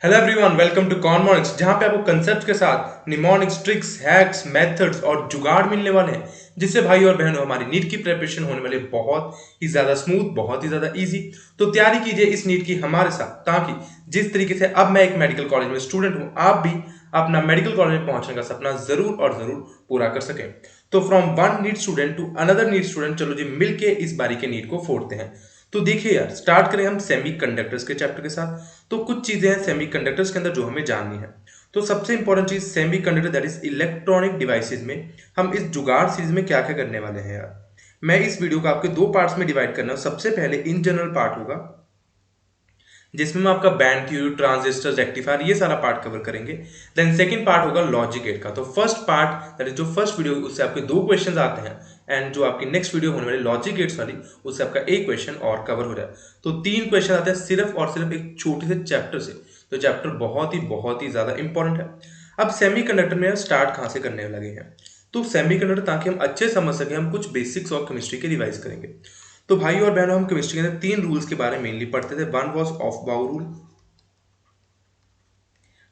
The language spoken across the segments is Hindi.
हेलो एवरीवन, वेलकम टू कॉर्नमॉनिक्स, जहां पे आपको कंसेप्ट के साथ निमोनिक्स, ट्रिक्स, हैक्स, मेथड्स और जुगाड़ मिलने वाले हैं, जिससे भाई और बहनों हमारी नीट की प्रिपरेशन होने वाली है बहुत ही ज्यादा स्मूथ, बहुत ही ज्यादा इजी। तो तैयारी कीजिए इस नीट की हमारे साथ, ताकि जिस तरीके से अब मैं एक मेडिकल कॉलेज में स्टूडेंट हूं, आप भी अपना मेडिकल कॉलेज में पहुंचने का सपना जरूर और जरूर पूरा कर सकें। तो from one NEET student to another NEET student, चलो जी मिलके इस बारी के नीट को फोड़ते हैं। तो देखिए यार, स्टार्ट करें हम सेमी कंडक्टर्स के चैप्टर के साथ। तो कुछ चीजें हैं सेमी कंडक्टर्स के अंदर जो हमें जाननी है। तो सबसे इंपॉर्टेंट चीज semi conductor that is electronic devices में हम इस जुगाड़ सीरीज में क्या क्या करने वाले हैं यार। मैं इस वीडियो को आपके दो पार्ट्स में डिवाइड करना हूं। सबसे पहले इन जनरल पार्ट होगा, जिसमें हम आपका बैंड थ्योरी, ट्रांजिस्टर, रेक्टिफायर, ये सारा पार्ट कवर करेंगे। देन सेकंड पार्ट होगा लॉजिक गेट का। तो फर्स्ट पार्ट दैट इज जो फर्स्ट वीडियो, उससे आपके दो क्वेश्चंस आते हैं, एंड जो आपकी नेक्स्ट वीडियो होने वाली लॉजिक गेट्स वाली, उससे आपका एक क्वेश्चन और कवर हो जाए। तो तीन क्वेश्चन आते हैं सिर्फ और सिर्फ एक छोटे से चैप्टर से। तो चैप्टर बहुत ही ज्यादा इंपॉर्टेंट है। अब सेमीकंडक्टर में स्टार्ट कहां से करने लगे हैं? तो सेमीकंडक्टर, ताकि हम अच्छे समझ सके, हम कुछ बेसिक्स और केमिस्ट्री के रिवाइज करेंगे। तो भाई और बहनों, हम केमिस्ट्री के अंदर तीन रूल्स के बारे में मेनली पढ़ते थे। One was aufbau rule,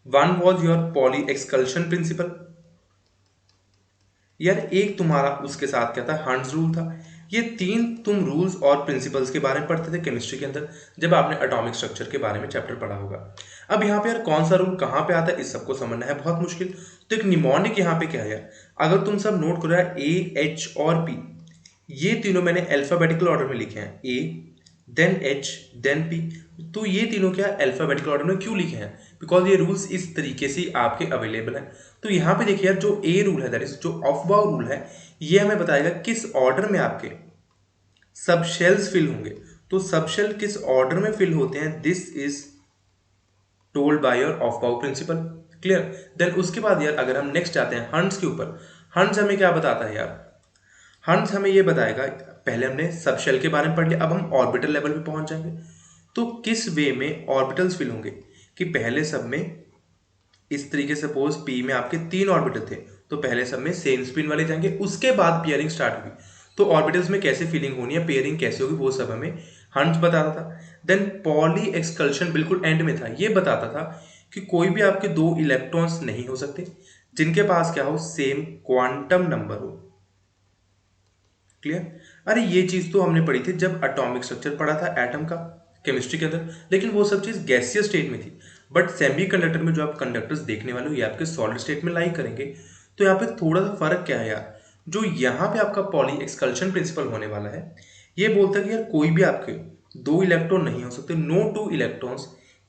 one was your Pauli exclusion principle, यार एक तुम्हारा उसके साथ क्या था, हंड्स रूल था। ये तीन तुम रूल्स और प्रिंसिपल्स के बारे में पढ़ते थे केमिस्ट्री के अंदर, जब आपने एटॉमिक स्ट्रक्चर के बारे में चैप्टर पढ़ा होगा। अब यहाँ पे यार कौन सा रूल कहाँ पे आता है, इस सबको समझना है बहुत मुश्किल। तो एक निमोनिक यहाँ पे क्या है यार, अगर तुम सब नोट करो यार, ए, एच और पी, ये तीनों मैंने अल्फाबेटिकल ऑर्डर में लिखे हैं। ए, देन एच, देन पी। तो ये तीनों क्या अल्फाबेटिकल ऑर्डर में क्यों लिखे हैं? बिकॉज ये रूल्स इस तरीके से आपके अवेलेबल हैं। तो यहाँ पे देखिए यार, जो ए रूल है दैट इज जो ऑफ बाउ रूल है, ये हमें बताएगा किस ऑर्डर में आपके सब शेल्स फिल होंगे। तो सब शेल किस ऑर्डर में फिल होते हैं, this is told by your of बाउ प्रिंसिपल। क्लियर? देन उसके बाद यार अगर हम नेक्स्ट जाते हैं हंड्स के ऊपर, हंड्स हमें क्या बताता है यार? हंस हमें ये बताएगा, पहले हमने सब शेल के बारे में पढ़ लिया, अब हम ऑर्बिटल लेवल पे पहुंच जाएंगे। तो किस वे में ऑर्बिटल्स फिल होंगे, कि पहले सब में इस तरीके से, सपोज पी में आपके तीन ऑर्बिटल थे, तो पहले सब में सेम स्पिन वाले जाएंगे, उसके बाद पेयरिंग स्टार्ट होगी। तो ऑर्बिटल्स में कैसे फिलिंग होनी है, पेयरिंग कैसे होगी, वो सब हमें हंस बताता था। देन पॉली एक्सकल्शन बिल्कुल एंड में था, ये बताता था कि कोई भी आपके दो इलेक्ट्रॉन्स नहीं हो सकते जिनके पास क्या हो, सेम क्वांटम नंबर हो। क्लियर? अरे ये चीज तो हमने पढ़ी थी जब एटॉमिक स्ट्रक्चर पढ़ा था एटम का, केमिस्ट्री के अंदर, लेकिन वो सब चीज गैसियस स्टेट में थी। बट सेमीकंडक्टर में जो आप कंडक्टर्स देखने वाले हो, ये आपके सॉलिड स्टेट में लाई करेंगे। तो यहाँ पे थोड़ा सा फर्क क्या है यार, जो यहाँ पे आपका पॉली एक्सकल्शन प्रिंसिपल होने वाला है, ये बोलता है कि यार कोई भी आपके दो इलेक्ट्रॉन नहीं हो सकते, no two electrons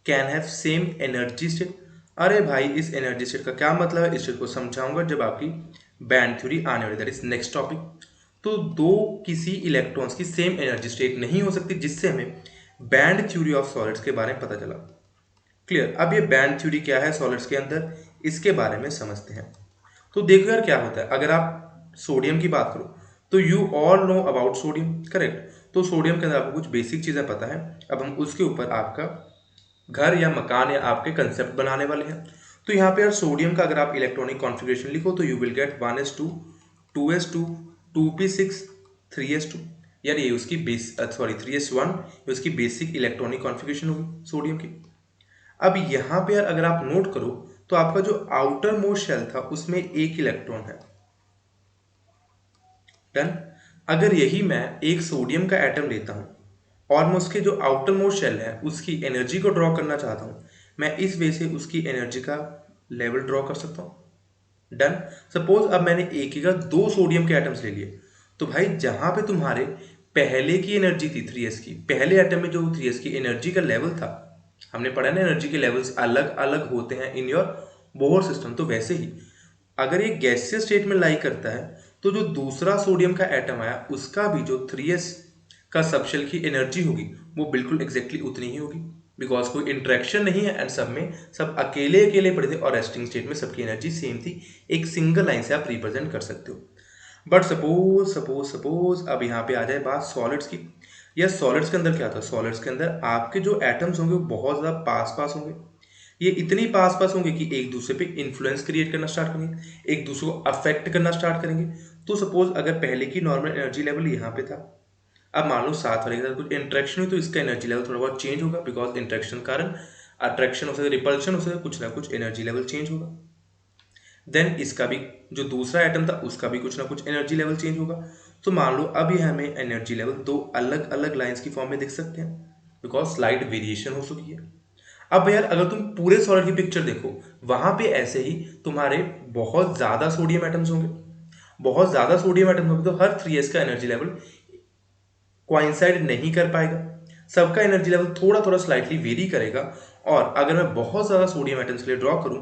can have same energy state. अरे भाई, इस एनर्जी स्टेट का क्या मतलब है, इस चीज को समझाऊंगा जब आपकी बैंड थ्योरी आने वाली, दैट इज नेक्स्ट टॉपिक। तो दो किसी इलेक्ट्रॉन्स की सेम एनर्जी स्टेट नहीं हो सकती, जिससे हमें बैंड थ्योरी ऑफ सॉलिड्स के बारे में पता चला। क्लियर? अब ये बैंड थ्योरी क्या है सॉलिड्स के अंदर, इसके बारे में समझते हैं। तो देखो यार क्या होता है, अगर आप सोडियम की बात करो, तो you all know about sodium, correct? तो सोडियम के अंदर आपको कुछ बेसिक चीजें पता है। अब हम उसके ऊपर आपका घर या मकान या आपके कंसेप्ट बनाने वाले हैं। तो यहाँ पे यार सोडियम का अगर आप इलेक्ट्रॉनिक कॉन्फ़िगरेशन लिखो, तो you will get 1s2, 2s2, 2p6, 3s2। यार ये उसकी बेस, सॉरी 3s1, ये उसकी बेसिक इलेक्ट्रॉनिक कॉन्फ़िगरेशन होगी सोडियम की। अब यहाँ पे यार अगर आप नोट करो, तो आपका जो आउटर मोस्ट शेल था उसमें एक इलेक्ट्रॉन है। डन? अगर यही मैं एक सोडियम का एटम लेता हूं और मैं उसके जो आउटर मोस्ट शेल है उसकी एनर्जी को ड्रॉ करना चाहता हूं, मैं इस वे से उसकी एनर्जी का लेवल ड्रॉ कर सकता हूं। डन? सपोज अब मैंने एक ही का दो सोडियम के एटम्स ले लिए, तो भाई जहां पे तुम्हारे पहले की एनर्जी थी 3s की, पहले एटम में जो 3s की एनर्जी का लेवल था, हमने पढ़ा ना एनर्जी के लेवल्स अलग अलग होते हैं इन योर बोहर सिस्टम। तो वैसे ही अगर ये गैसियस स्टेट में लाई करता है, तो जो दूसरा सोडियम का एटम आया उसका भी जो 3s का सबशेल की एनर्जी होगी, वो बिल्कुल एग्जैक्टली उतनी ही होगी, बिकॉज कोई इंटरेक्शन नहीं है एंड सब में सब अकेले अकेले पड़े थे और रेस्टिंग स्टेट में सबकी एनर्जी सेम थी। एक सिंगल लाइन से आप रिप्रेजेंट कर सकते हो। बट सपोज सपोज सपोज अब यहाँ पे आ जाए बात सॉलिड्स की। या सॉलिड्स के अंदर क्या था, सॉलिड्स के अंदर आपके जो एटम्स होंगे वो बहुत ज़्यादा पास पास होंगे। ये इतनी पास पास होंगे कि एक दूसरे पे इन्फ्लुएंस क्रिएट करना स्टार्ट करेंगे, एक दूसरे को अफेक्ट करना स्टार्ट करेंगे। तो सपोज अगर पहले की नॉर्मल एनर्जी लेवल यहाँ पे था, अब मान लो साथ वाले के साथ कुछ इंटरेक्शन हुई, तो इसका एनर्जी लेवल थोड़ा बहुत चेंज होगा, बिकॉज इंटरेक्शन कारण अट्रैक्शन हो सकता है, रिपल्शन हो सकता है, कुछ ना कुछ एनर्जी लेवल चेंज होगा। देन इसका भी जो दूसरा एटम था उसका भी कुछ ना कुछ एनर्जी लेवल चेंज होगा। तो मान लो अब ये हमें एनर्जी लेवल दो अलग अलग लाइंस की फॉर्म में दिख सकते हैं, बिकॉज स्लाइड वेरिएशन हो चुकी है। अब यार अगर तुम पूरे सॉलिड की पिक्चर देखो, वहां पे ऐसे ही तुम्हारे बहुत ज्यादा सोडियम एटम्स होंगे, बहुत ज्यादा सोडियम एटम्स होंगे, तो हर 3s का एनर्जी लेवल कोइंसाइड नहीं कर पाएगा, सबका एनर्जी लेवल थोड़ा थोड़ा स्लाइटली वेरी करेगा। और अगर मैं बहुत ज़्यादा सोडियम एटम्स के लिए ड्रॉ करूं,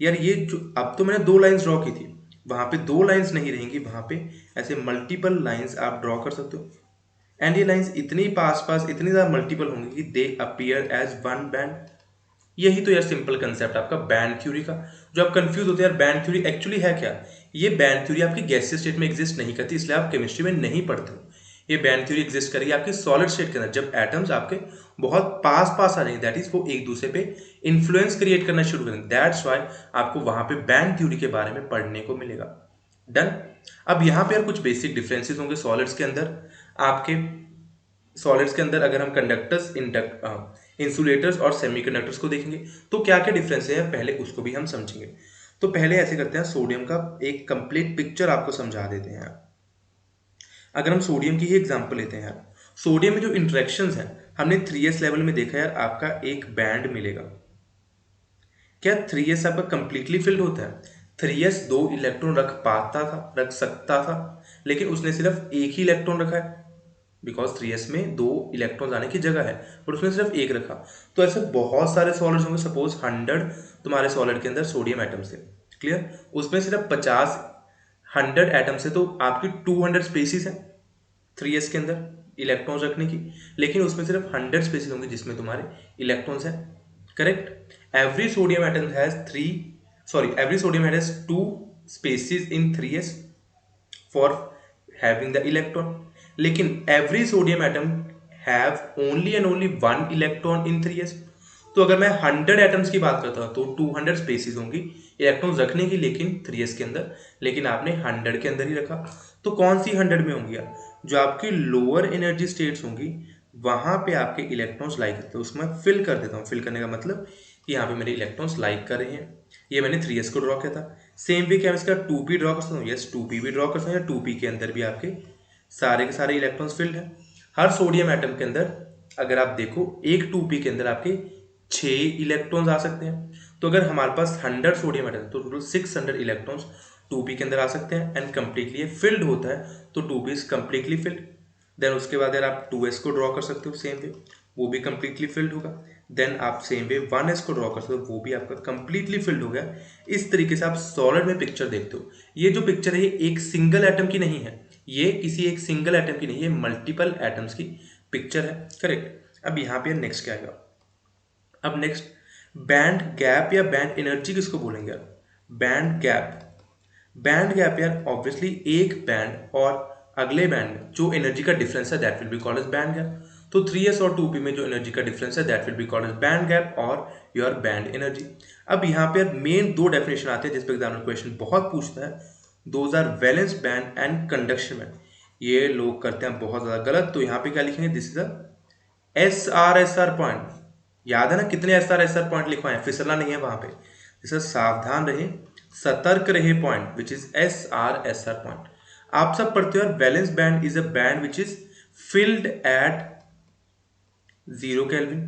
यार ये जो अब तो मैंने दो लाइंस ड्रॉ की थी, वहां पे दो लाइंस नहीं रहेंगी, वहां पे ऐसे मल्टीपल लाइंस आप ड्रॉ कर सकते हो। एंड ये लाइंस इतनी पास पास इतनी ज़्यादा मल्टीपल होंगी कि they appear as one band. यही तो यार सिंपल कंसेप्ट आपका बैंड थ्योरी का। जो आप कंफ्यूज होते हैं यार बैंड थ्योरी एक्चुअली है क्या, ये बैंड थ्योरी आपकी गैसियस स्टेट में एग्जिस्ट नहीं करती, इसलिए आप केमिस्ट्री में नहीं पढ़ते हो। ये बैंड थ्योरी एग्जिस्ट करेगी आपकी सॉलिड स्टेट के अंदर, जब एटम्स आपके बहुत पास पास आ जाएंगे, दैट इज वो एक दूसरे पे इन्फ्लुएंस क्रिएट करना शुरू करेंगे, दैट्स वाई आपको वहां पे बैंड थ्योरी के बारे में पढ़ने को मिलेगा। डन। अब यहाँ पे यार कुछ बेसिक डिफरेंसेस होंगे सॉलिड्स के अंदर। आपके सॉलिड्स के अंदर अगर हम कंडक्टर्स, इंसुलेटर्स और सेमीकंडक्टर्स को देखेंगे तो क्या क्या डिफरेंस है पहले उसको भी हम समझेंगे। तो पहले ऐसे करते हैं, सोडियम का एक कंप्लीट पिक्चर आपको समझा देते हैं। अगर हम सोडियम की ही एग्जांपल लेते हैं यार, सोडियम में जो इंटरेक्शंस हैं हमने 3s लेवल में देखा यार, आपका एक बैंड मिलेगा। क्या 3s आपका कंप्लीटली फिल्ड होता है? 3s दो इलेक्ट्रॉन रख पाता था, रख सकता था, लेकिन उसने सिर्फ एक ही इलेक्ट्रॉन रखा है, बिकॉज 3s में दो इलेक्ट्रॉन आने की जगह है, बट उसने सिर्फ एक रखा। तो ऐसे बहुत सारे सॉलिड्स होंगे, सपोज 100 तुम्हारे सॉलिड के अंदर सोडियम एटम्स है, क्लियर, उसमें सिर्फ 50 100 एटम्स है, तो आपकी 200 स्पेसीज है 3s के अंदर इलेक्ट्रॉन्स रखने की, लेकिन उसमें सिर्फ 100 स्पेसीज होंगे जिसमें तुम्हारे इलेक्ट्रॉन्स हैं, correct. Every sodium atom has every sodium atom has two spaces in 3s for having the electron, लेकिन every sodium atom have only and only one electron in 3s। तो अगर मैं 100 एटम्स की बात करता हूँ तो 200 स्पेसीज होंगी इलेक्ट्रॉन्स रखने की, लेकिन 3s के अंदर, लेकिन आपने 100 के अंदर ही रखा। तो कौन सी 100 में होंगी यार? जो आपकी लोअर एनर्जी स्टेट्स होंगी वहां पे आपके इलेक्ट्रॉन्स लाइक करते हैं, उसमें फिल कर देता हूँ। फिल करने का मतलब कि यहाँ पे मेरे इलेक्ट्रॉन्स लाइक कर रहे हैं। ये मैंने 3s को ड्रॉ किया था। सेम वे क्या मैं इसका 2p ड्रॉ कर सकता हूँ? यस, 2p भी ड्रॉ कर सकता हूँ, या 2p के अंदर भी आपके सारे के सारे इलेक्ट्रॉन्स फिल्ड हैं। हर सोडियम एटम के अंदर अगर आप देखो एक 2p के अंदर आपके 6 इलेक्ट्रॉन्स आ सकते हैं। तो अगर हमारे पास 100 सोडियम एटम तो टोटल 600 इलेक्ट्रॉन्स 2p के अंदर आ सकते हैं, एंड कंप्लीटली ये फिल्ड होता है, तो 2p is completely filled. Then उसके बाद यार आप 2s को ड्रॉ कर सकते हो सेम वे, वो भी कंप्लीटली फिल्ड होगा। देन आप सेम वे 1s को ड्रॉ कर सकते हो, वो भी आपका कंप्लीटली फिल्ड हो गया। इस तरीके से आप सॉलिड में पिक्चर देखते हो। ये जो पिक्चर है ये एक सिंगल एटम की नहीं है, ये किसी एक सिंगल एटम की नहीं है, मल्टीपल एटम्स की पिक्चर है, करेक्ट। अब यहाँ पे नेक्स्ट क्या आएगा? अब नेक्स्ट बैंड गैप या बैंड एनर्जी किसको बोलेंगे यार? Band gap. बैंड गैप यार ऑब्वियसली एक बैंड और अगले बैंड में जो एनर्जी का डिफरेंस है that will be called as band gap. तो 3s और 2p में जो एनर्जी का डिफरेंस है that will be called as band gap और योर बैंड एनर्जी। अब यहाँ पे मेन दो डेफिनेशन आते हैं जिस पे एग्जामिनर क्वेश्चन बहुत पूछता है, those are valence band and conduction band. ये लोग करते हैं बहुत ज्यादा गलत। तो यहाँ पे क्या लिखेंगे? This is SR point. याद है ना कितने SR पॉइंट लिखवाए हैं, फिसलना नहीं है वहां पे। जैसे सावधान रहे, सतर्क रहे point, which is SR point. आप सब पढ़ते हो यार, valence band is a band which is filled at 0 kelvin,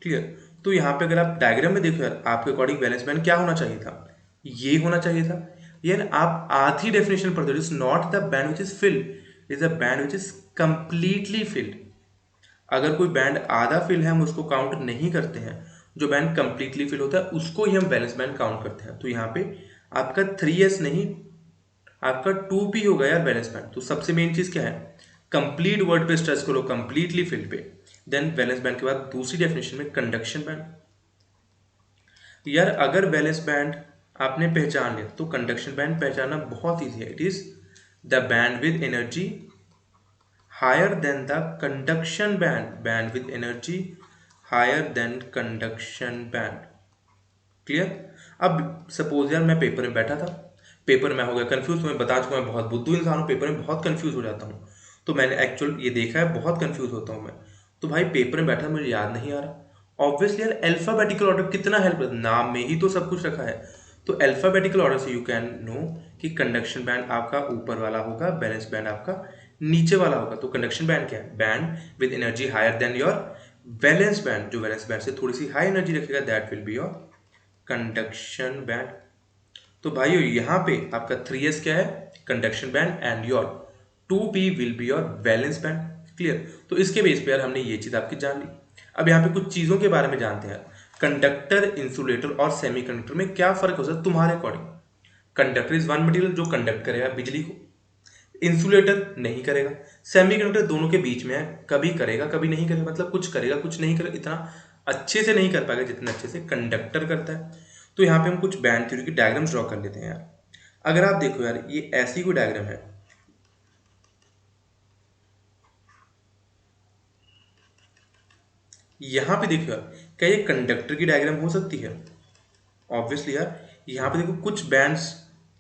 clear. तो यहाँ पे अगर आप डायग्राम में देखो यार, आपके अकॉर्डिंग वैलेंस बैंड क्या होना चाहिए था? ये होना चाहिए था। यार आप आधी डेफिनेशन पढ़ते हो, it is not the band which is field, it is a band which is completely filled. अगर कोई बैंड आधा फिल है हम उसको काउंट नहीं करते हैं, जो बैंड कंप्लीटली फिल होता है उसको ही हम वैलेंस बैंड काउंट करते हैं। तो यहाँ पे आपका 3s नहीं, आपका 2p होगा यार वैलेंस बैंड। तो सबसे मेन चीज क्या है? कंप्लीट वर्ड पे स्ट्रेस करो, कंप्लीटली फिल्ड पे। देन वैलेंस बैंड के बाद दूसरी डेफिनेशन में कंडक्शन बैंड। यार अगर वैलेंस बैंड आपने पहचान लिया तो कंडक्शन बैंड पहचानना बहुत ईजी है। It is the band with energy higher than the conduction band with energy higher than conduction band, clear. अब सपोज यार मैं पेपर में बैठा था, पेपर में हो गया कंफ्यूज, मैं बता चुका, मैं बहुत बुद्धू इंसान हूँ, पेपर में बहुत कंफ्यूज हो जाता हूँ। तो मैंने एक्चुअल ये देखा है, बहुत कंफ्यूज होता हूँ मैं। तो भाई पेपर में बैठा मुझे याद नहीं आ रहा, ऑब्वियसली यार अल्फाबेटिकल ऑर्डर कितना हेल्प, नाम में ही तो सब कुछ रखा है। तो अल्फाबेटिकल ऑर्डर से यू कैन नो कि कंडक्शन बैंड आपका ऊपर वाला होगा, बैलेंस बैंड आपका नीचे वाला होगा। तो कंडक्शन बैंड क्या है? Band with energy higher than your valence band, जो वैलेंस बैंड से थोड़ी सी हाई एनर्जी रखेगा, that will be your conduction band. तो भाइयों यहाँ पे आपका 3s क्या है? Conduction band, and your 2p will be your valence band. Clear? तो इसके बेस पे यार हमने ये चीज आपकी जान ली। अब यहाँ पे कुछ चीजों के बारे में जानते हैं। कंडक्टर, इंसुलेटर और सेमीकंडक्टर में क्या फर्क हो सकता है तुम्हारे according? Conductor is one material जो कंडक्ट करेगा बिजली को, इंसुलेटर नहीं करेगा, सेमीकंडक्टर दोनों के बीच में है, कभी करेगा कभी नहीं करेगा, मतलब कुछ करेगा कुछ नहीं करेगा, इतना अच्छे से नहीं कर पाएगा जितना अच्छे से कंडक्टर करता है। तो यहाँ पे हम कुछ बैंड थ्योरी की डायग्राम्स ड्रॉ कर लेते हैं यार। अगर आप देखो यार, ये ऐसी कोई डायग्राम है, यहाँ पे देखो यार, क्या ये कंडक्टर की डायग्राम हो सकती है? ऑब्वियसली यार, यहाँ पे देखो कुछ बैंड्स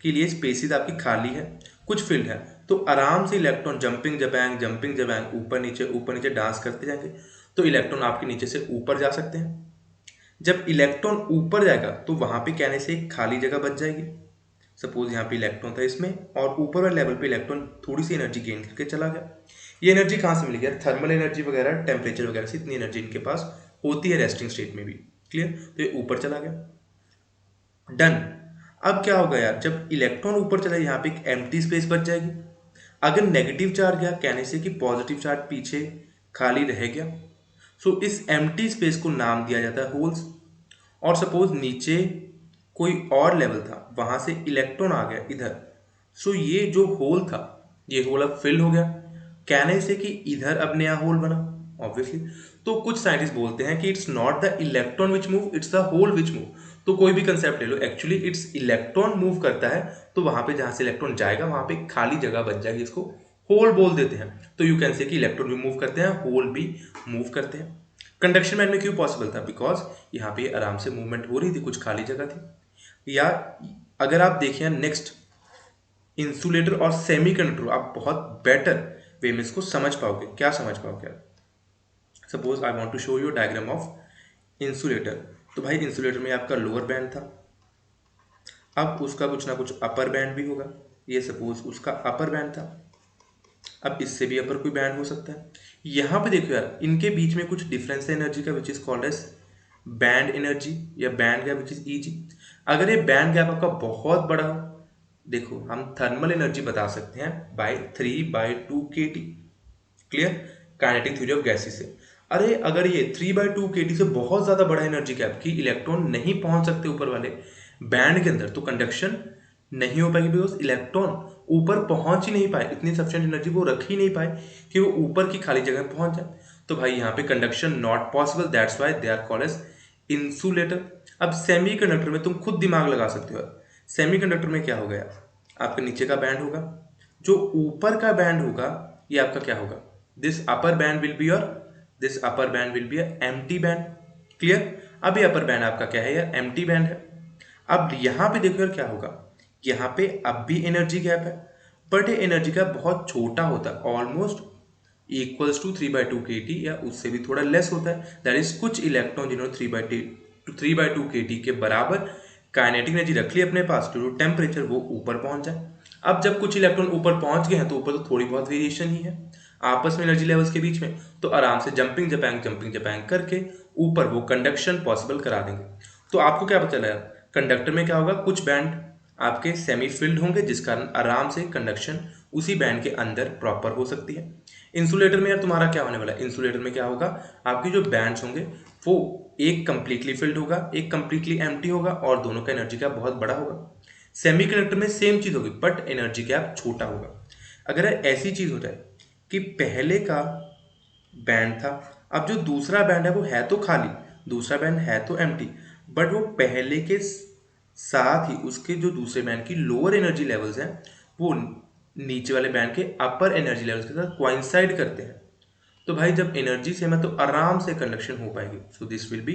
के लिए स्पेसिस आपकी खाली है, कुछ फील्ड है, तो आराम से इलेक्ट्रॉन जंपिंग जबैंग ऊपर नीचे डांस करते जाएंगे, तो इलेक्ट्रॉन आपके नीचे से ऊपर जा सकते हैं। जब इलेक्ट्रॉन ऊपर जाएगा तो वहां पे कहने से एक खाली जगह बच जाएगी। सपोज यहाँ पे इलेक्ट्रॉन था इसमें, और ऊपर वाले लेवल पे इलेक्ट्रॉन थोड़ी सी एनर्जी गेन करके चला गया। ये एनर्जी कहाँ से मिलेगी? थर्मल एनर्जी वगैरह, टेम्परेचर वगैरह से इतनी एनर्जी इनके पास होती है रेस्टिंग स्टेट में भी। क्लियर? तो ये ऊपर चला गया, डन। अब क्या होगा यार, जब इलेक्ट्रॉन ऊपर चला यहाँ पे एक एम्प्टी स्पेस बच जाएगी। अगर नेगेटिव चार्ज गया, कहने से कि पॉजिटिव चार्ज पीछे खाली रह गया, सो इस एम्प्टी स्पेस को नाम दिया जाता है होल्स। और सपोज नीचे कोई और लेवल था, वहां से इलेक्ट्रॉन आ गया इधर, सो ये जो होल था, ये होल अब फिल हो गया, कहने से कि इधर अब नया होल बना। ऑब्वियसली, तो कुछ साइंटिस्ट बोलते हैं कि it's not the electron which move, it's the hole which move. तो कोई भी कंसेप्ट ले लो, एक्चुअली इट्स इलेक्ट्रॉन मूव करता है, तो वहां पे जहां से इलेक्ट्रॉन जाएगा वहां पे खाली जगह बच जाएगी, इसको होल बोल देते हैं। तो यू कैन से कि इलेक्ट्रॉन भी मूव करते हैं, होल भी मूव करते हैं। कंडक्शन बैंड में क्यों पॉसिबल था? बिकॉज यहाँ पे आराम से मूवमेंट हो रही थी, कुछ खाली जगह थी। या अगर आप देखिए नेक्स्ट, इंसुलेटर और सेमीकंडक्टर, आप बहुत बेटर वे में इसको समझ पाओगे। क्या समझ पाओगे? Suppose I want to show you diagram of insulator. तो भाई इंसुलेटर में आपका लोअर बैंड था, अब उसका कुछ ना कुछ अपर बैंड भी होगा। ये सपोज उसका अपर बैंड था, अब इससे भी अपर कोई बैंड हो सकता है। यहाँ पे देखो यार, इनके बीच में कुछ डिफरेंस है एनर्जी का, which is called as band energy या band gap, which is easy. अगर ये बैंड गैप आपका बहुत बड़ा हो, देखो हम थर्मल एनर्जी बता सकते हैं by 3/2 kT। Clear? Kinetic theory of gases से। अरे अगर ये 3/2 kT से बहुत ज्यादा बड़ा एनर्जी गैप कि इलेक्ट्रॉन नहीं पहुंच सकते ऊपर वाले बैंड के अंदर, तो कंडक्शन नहीं हो पाएगी, बिकॉज इलेक्ट्रॉन ऊपर पहुंच ही नहीं पाए, इतनी सफिशिएंट एनर्जी वो रख ही नहीं पाए कि वो ऊपर की खाली जगह पहुंच जाए। तो भाई यहाँ पे conduction not possible, that's why they are called as insulator. अब सेमीकंडक्टर में तुम खुद दिमाग लगा सकते हो। सेमीकंडक्टर में क्या हो गया, आपका नीचे का बैंड होगा, जो ऊपर का बैंड होगा ये आपका क्या होगा? This upper band will be your, this upper band will be empty band. Clear? अब ये अपर बैंड आपका क्या है यार? एम्प्टी बैंड है। अब यहाँ पे देखो यार क्या होगा, यहाँ पे अब भी एनर्जी गैप है, बट ये एनर्जी गैप बहुत छोटा होता है, ऑलमोस्ट इक्वल्स टू 3/2 kT या उससे भी थोड़ा लेस होता है। दैट इज कुछ इलेक्ट्रॉन जिन्होंने 3/2 kT के बराबर काइनेटिक एनर्जी रख ली अपने पास टू टेम्परेचर, वो ऊपर पहुंच जाए। अब जब कुछ इलेक्ट्रॉन ऊपर पहुंच गए हैं, तो ऊपर तो थोड़ी बहुत वेरिएशन ही है आपस में एनर्जी लेवल्स के बीच में, तो आराम से जंपिंग जपैंग करके ऊपर वो कंडक्शन पॉसिबल करा देंगे। तो आपको क्या पता चला, कंडक्टर में क्या होगा, कुछ बैंड आपके सेमी फिल्ड होंगे, जिस कारण आराम से कंडक्शन उसी बैंड के अंदर प्रॉपर हो सकती है। इंसुलेटर में यार तुम्हारा क्या होने वाला है? इंसुलेटर में क्या होगा, आपके जो बैंड्स होंगे वो एक कंप्लीटली फिल्ड होगा, एक कंप्लीटली एम्प्टी होगा, और दोनों का एनर्जी गैप बहुत बड़ा होगा। सेमीकंडक्टर में सेम चीज होगी, बट एनर्जी गैप छोटा होगा। अगर ऐसी चीज हो जाए कि पहले का बैंड था, अब जो दूसरा बैंड है वो है तो खाली, दूसरा बैंड है तो एम्प्टी, बट वो पहले के साथ ही उसके जो दूसरे बैंड की लोअर एनर्जी लेवल्स हैं वो नीचे वाले बैंड के अपर एनर्जी लेवल्स के साथ क्वाइंसाइड करते हैं। तो भाई जब एनर्जी सेम है तो आराम से कंडक्शन हो पाएगी, सो this will B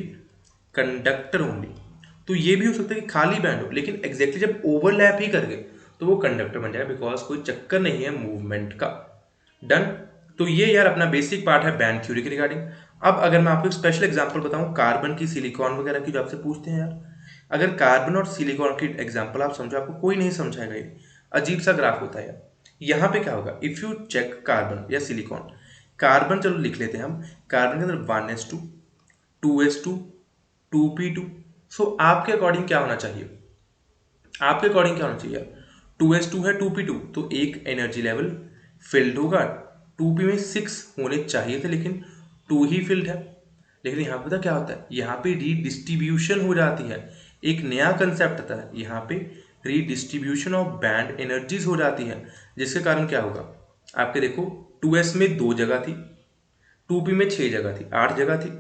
conductor only. तो ये भी हो सकता है कि खाली बैंड हो, लेकिन एग्जैक्टली जब ओवरलैप ही कर गए तो वो कंडक्टर बन जाएगा, बिकॉज कोई चक्कर नहीं है मूवमेंट का। डन। तो ये यार अपना बेसिक पार्ट है बैंड थ्योरी के रिगार्डिंग। अब अगर मैं आपको एक स्पेशल एग्जांपल बताऊं कार्बन की, सिलिकॉन वगैरह की, जो आपसे पूछते हैं यार, अगर कार्बन और सिलिकॉन की एग्जांपल आप समझो, आपको कोई नहीं समझाएगा, ये अजीब सा ग्राफ होता है यार। यहाँ पे क्या होगा, इफ यू चेक कार्बन या सिलिकॉन, कार्बन चलो लिख लेते हैं हम, कार्बन के अंदर 1s2, 2s2, 2p2। सो आपके अकॉर्डिंग क्या होना चाहिए, आपके अकॉर्डिंग क्या होना चाहिए, 2s2 है, 2p2, तो एक एनर्जी लेवल फिल्ड होगा। 2p में 6 होने चाहिए थे लेकिन 2 ही फिल्ड है। लेकिन यहाँ पे पता क्या होता है, यहाँ पे रीडिस्ट्रीब्यूशन हो जाती है, एक नया कंसेप्ट आता है यहाँ पे, रीडिस्ट्रीब्यूशन ऑफ बैंड एनर्जीज हो जाती है, जिसके कारण क्या होगा, आपके देखो 2s में 2 जगह थी, 2p में 6 जगह थी, 8 जगह थी,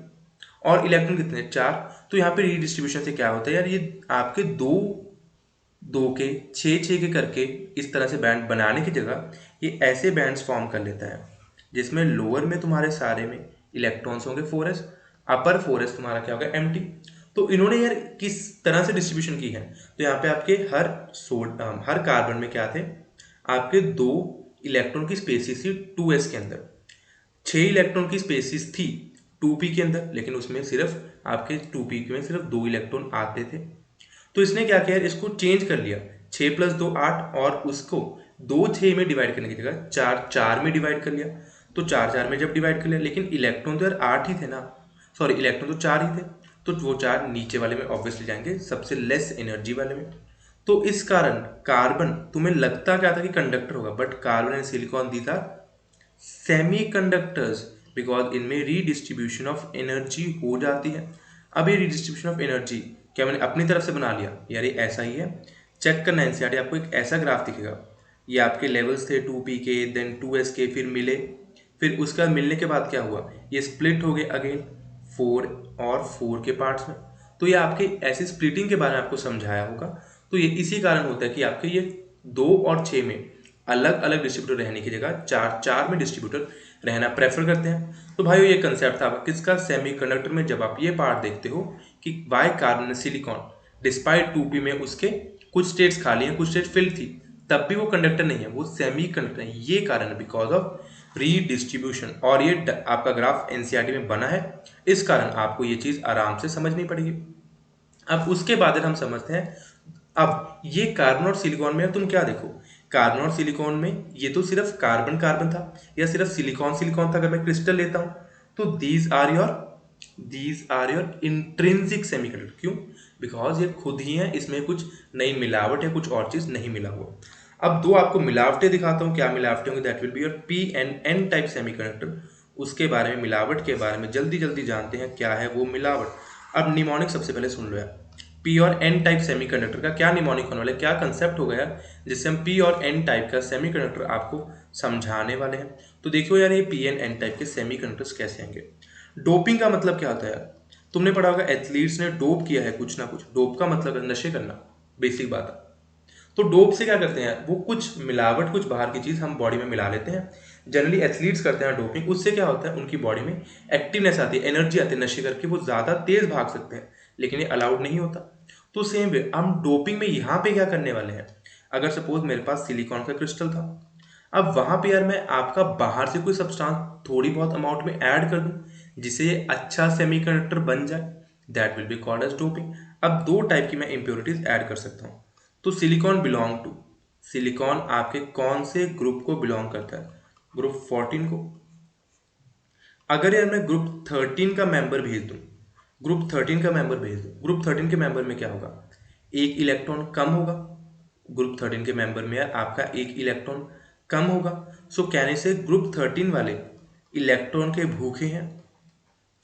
और इलेक्ट्रॉन कितने, 4। तो यहाँ पे रीडिस्ट्रीब्यूशन से क्या होता है यार, ये आपके दो दो के 6 के करके इस तरह से बैंड बनाने की जगह ये ऐसे बैंड्स फॉर्म कर लेता है, जिसमें लोअर में तुम्हारे सारे में इलेक्ट्रॉन्स होंगे 4s, अपर 4s तुम्हारा क्या होगा, एम्प्टी। तो इन्होंने यार किस तरह से डिस्ट्रीब्यूशन की है, तो यहाँ पे आपके हर कार्बन में क्या थे, आपके 2 इलेक्ट्रॉन की स्पेसिस थी 2s के अंदर, 6 इलेक्ट्रॉन की स्पेसिस थी 2p के अंदर, लेकिन उसमें सिर्फ आपके 2p में सिर्फ 2 इलेक्ट्रॉन आते थे। तो इसने क्या किया, इसको चेंज कर लिया, 6 + 2 8, और उसको 2 6 में डिवाइड करने की जगह 4 4 में डिवाइड कर लिया। तो 4 4 में जब डिवाइड कर लिया, लेकिन इलेक्ट्रॉन तो यार 8 ही थे ना, सॉरी इलेक्ट्रॉन तो 4 ही थे, तो वो 4 नीचे वाले में ऑब्वियसली जाएंगे, सबसे लेस एनर्जी वाले में। तो इस कारण कार्बन, तुम्हें लगता क्या था कि कंडक्टर होगा, but carbon and silicon these are semi conductors, because इनमें रीडिस्ट्रीब्यूशन ऑफ एनर्जी हो जाती है। अब ये रीडिस्ट्रीब्यूशन ऑफ एनर्जी क्या मैंने अपनी तरफ से बना लिया, यार ये ऐसा ही है, चेक करना एनसीईआरटी, आपको एक ऐसा ग्राफ दिखेगा, ये आपके लेवल्स थे 2p के, देन 2s के, फिर मिले, फिर उसका मिलने के बाद क्या हुआ, ये स्प्लिट हो गए अगेन 4 और 4 के पार्ट्स में। तो ये आपके ऐसी स्प्लिटिंग के बारे में आपको समझाया होगा। तो ये इसी कारण होता है कि आपके ये 2 और 6 में अलग अलग डिस्ट्रीब्यूटर रहने की जगह 4 4 में डिस्ट्रीब्यूटर रहना प्रेफर करते हैं। तो भाई ये कंसेप्ट था किसका, सेमीकंडक्टर में। जब आप ये पार्ट देखते हो कि Y carbon silicon despite 2p में उसके कुछ स्टेट्स खाली हैं, कुछ स्टेट फिल थी, तब भी वो कंडक्टर नहीं है, वो सेमीकंडक्टर है, ये कारण है बिकॉज ऑफ रीडिस्ट्रीब्यूशन। और ये आपका ग्राफ एनसीईआरटी में बना है, इस कारण आपको ये चीज आराम से समझनी पड़ेगी। अब उसके बाद हम समझते हैं, अब ये कार्बन और सिलिकॉन में तुम क्या देखो, कार्बन और सिलिकॉन में ये तो सिर्फ कार्बन कार्बन था या सिर्फ सिलिकॉन सिलिकॉन था। अगर मैं क्रिस्टल लेता हूं तो these are your intrinsic semiconductor. क्यों, बिकॉज ये खुद ही है, इसमें कुछ नई मिलावट या कुछ और चीज नहीं मिला हुआ। अब दो आपको मिलावटें दिखाता हूं, क्या मिलावटें होंगी, that will be your P and N type semiconductor. उसके बारे में, मिलावट के बारे में जल्दी जल्दी जानते हैं क्या है वो मिलावट। अब निमोनिक सबसे पहले सुन लो यार, पी और एन टाइप सेमीकंडक्टर का क्या निमोनिक होने वाला है, क्या कंसेप्ट हो गया जिससे हम पी और एन टाइप का सेमीकंडक्टर आपको समझाने वाले हैं। तो देखियो यार, ये पी एंड एन टाइप के सेमीकंडक्टर्स कैसे आएंगे। डोपिंग का मतलब क्या होता है यार, तुमने पढ़ा होगा एथलीट्स ने डोप किया है कुछ ना कुछ। डोप का मतलब है नशे करना, बेसिक बात है। तो डोप से क्या करते हैं, वो कुछ मिलावट, कुछ बाहर की चीज हम बॉडी में मिला लेते हैं। जनरली एथलीट्स करते हैं डोपिंग, उससे क्या होता है उनकी बॉडी में एक्टिवनेस आती है, एनर्जी आती है, नशे करके वो ज्यादा तेज भाग सकते हैं, लेकिन ये अलाउड नहीं होता। तो सेम वे हम डोपिंग में यहाँ पे क्या करने वाले हैं, अगर सपोज मेरे पास सिलिकॉन का क्रिस्टल था, अब वहां पे यार मैं आपका बाहर से कोई सब्सटेंस थोड़ी बहुत अमाउंट में ऐड कर दूं जिसे अच्छा सेमीकंडक्टर बन जाए, that will be called as doping. अब दो टाइप की मैं इम्प्योरिटीज ऐड कर सकता हूँ। तो सिलिकॉन आपके कौन से ग्रुप को बिलोंग करता है, ग्रुप 14 को। अगर यार मैं ग्रुप 13 का मेंबर भेज दूं, ग्रुप 13 के मेंबर में क्या होगा, एक इलेक्ट्रॉन कम होगा। ग्रुप 13 के मेंबर में यार आपका एक इलेक्ट्रॉन कम होगा। सो कहने से ग्रुप 13 वाले इलेक्ट्रॉन के भूखे हैं,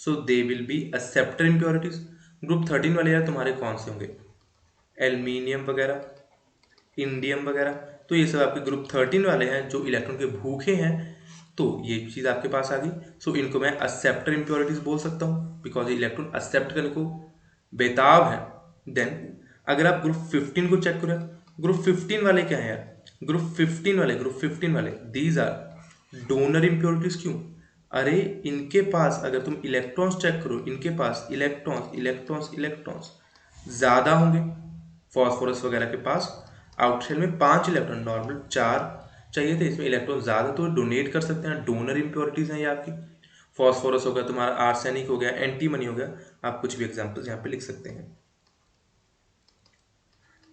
so they will be acceptor impurities. Group 13 वाले यार तुम्हारे कौन से होंगे, एल्यूमिनियम वगैरह, इंडियम वगैरह। तो ये सब आपके ग्रुप 13 वाले हैं जो इलेक्ट्रॉन के भूखे हैं। तो ये चीज आपके पास आ गई। सो इनको मैं एक्सेप्टर इम्प्योरिटीज बोल सकता हूँ, बिकॉज ये इलेक्ट्रॉन एक्सेप्ट करने को बेताब है। देन अगर आप ग्रुप 15 को चेक करो, ग्रुप 15 वाले क्या है यार, ग्रुप 15 वाले दीज आर डोनर इम्प्योरिटीज। क्यों, अरे इनके पास अगर तुम इलेक्ट्रॉन्स चेक करो, इनके पास इलेक्ट्रॉन्स ज्यादा होंगे। फॉस्फोरस वगैरह के पास आउटसाइड में 5 इलेक्ट्रॉन, नॉर्मल 4 चाहिए थे, इसमें इलेक्ट्रॉन ज्यादा, तो डोनेट कर सकते हैं, डोनर इम्प्योरिटीज हैं ये आपकी। फॉस्फोरस हो गया तुम्हारा, आर्सेनिक हो गया, एंटीमनी हो गया, आप कुछ भी एग्जाम्पल्स यहाँ पे लिख सकते हैं।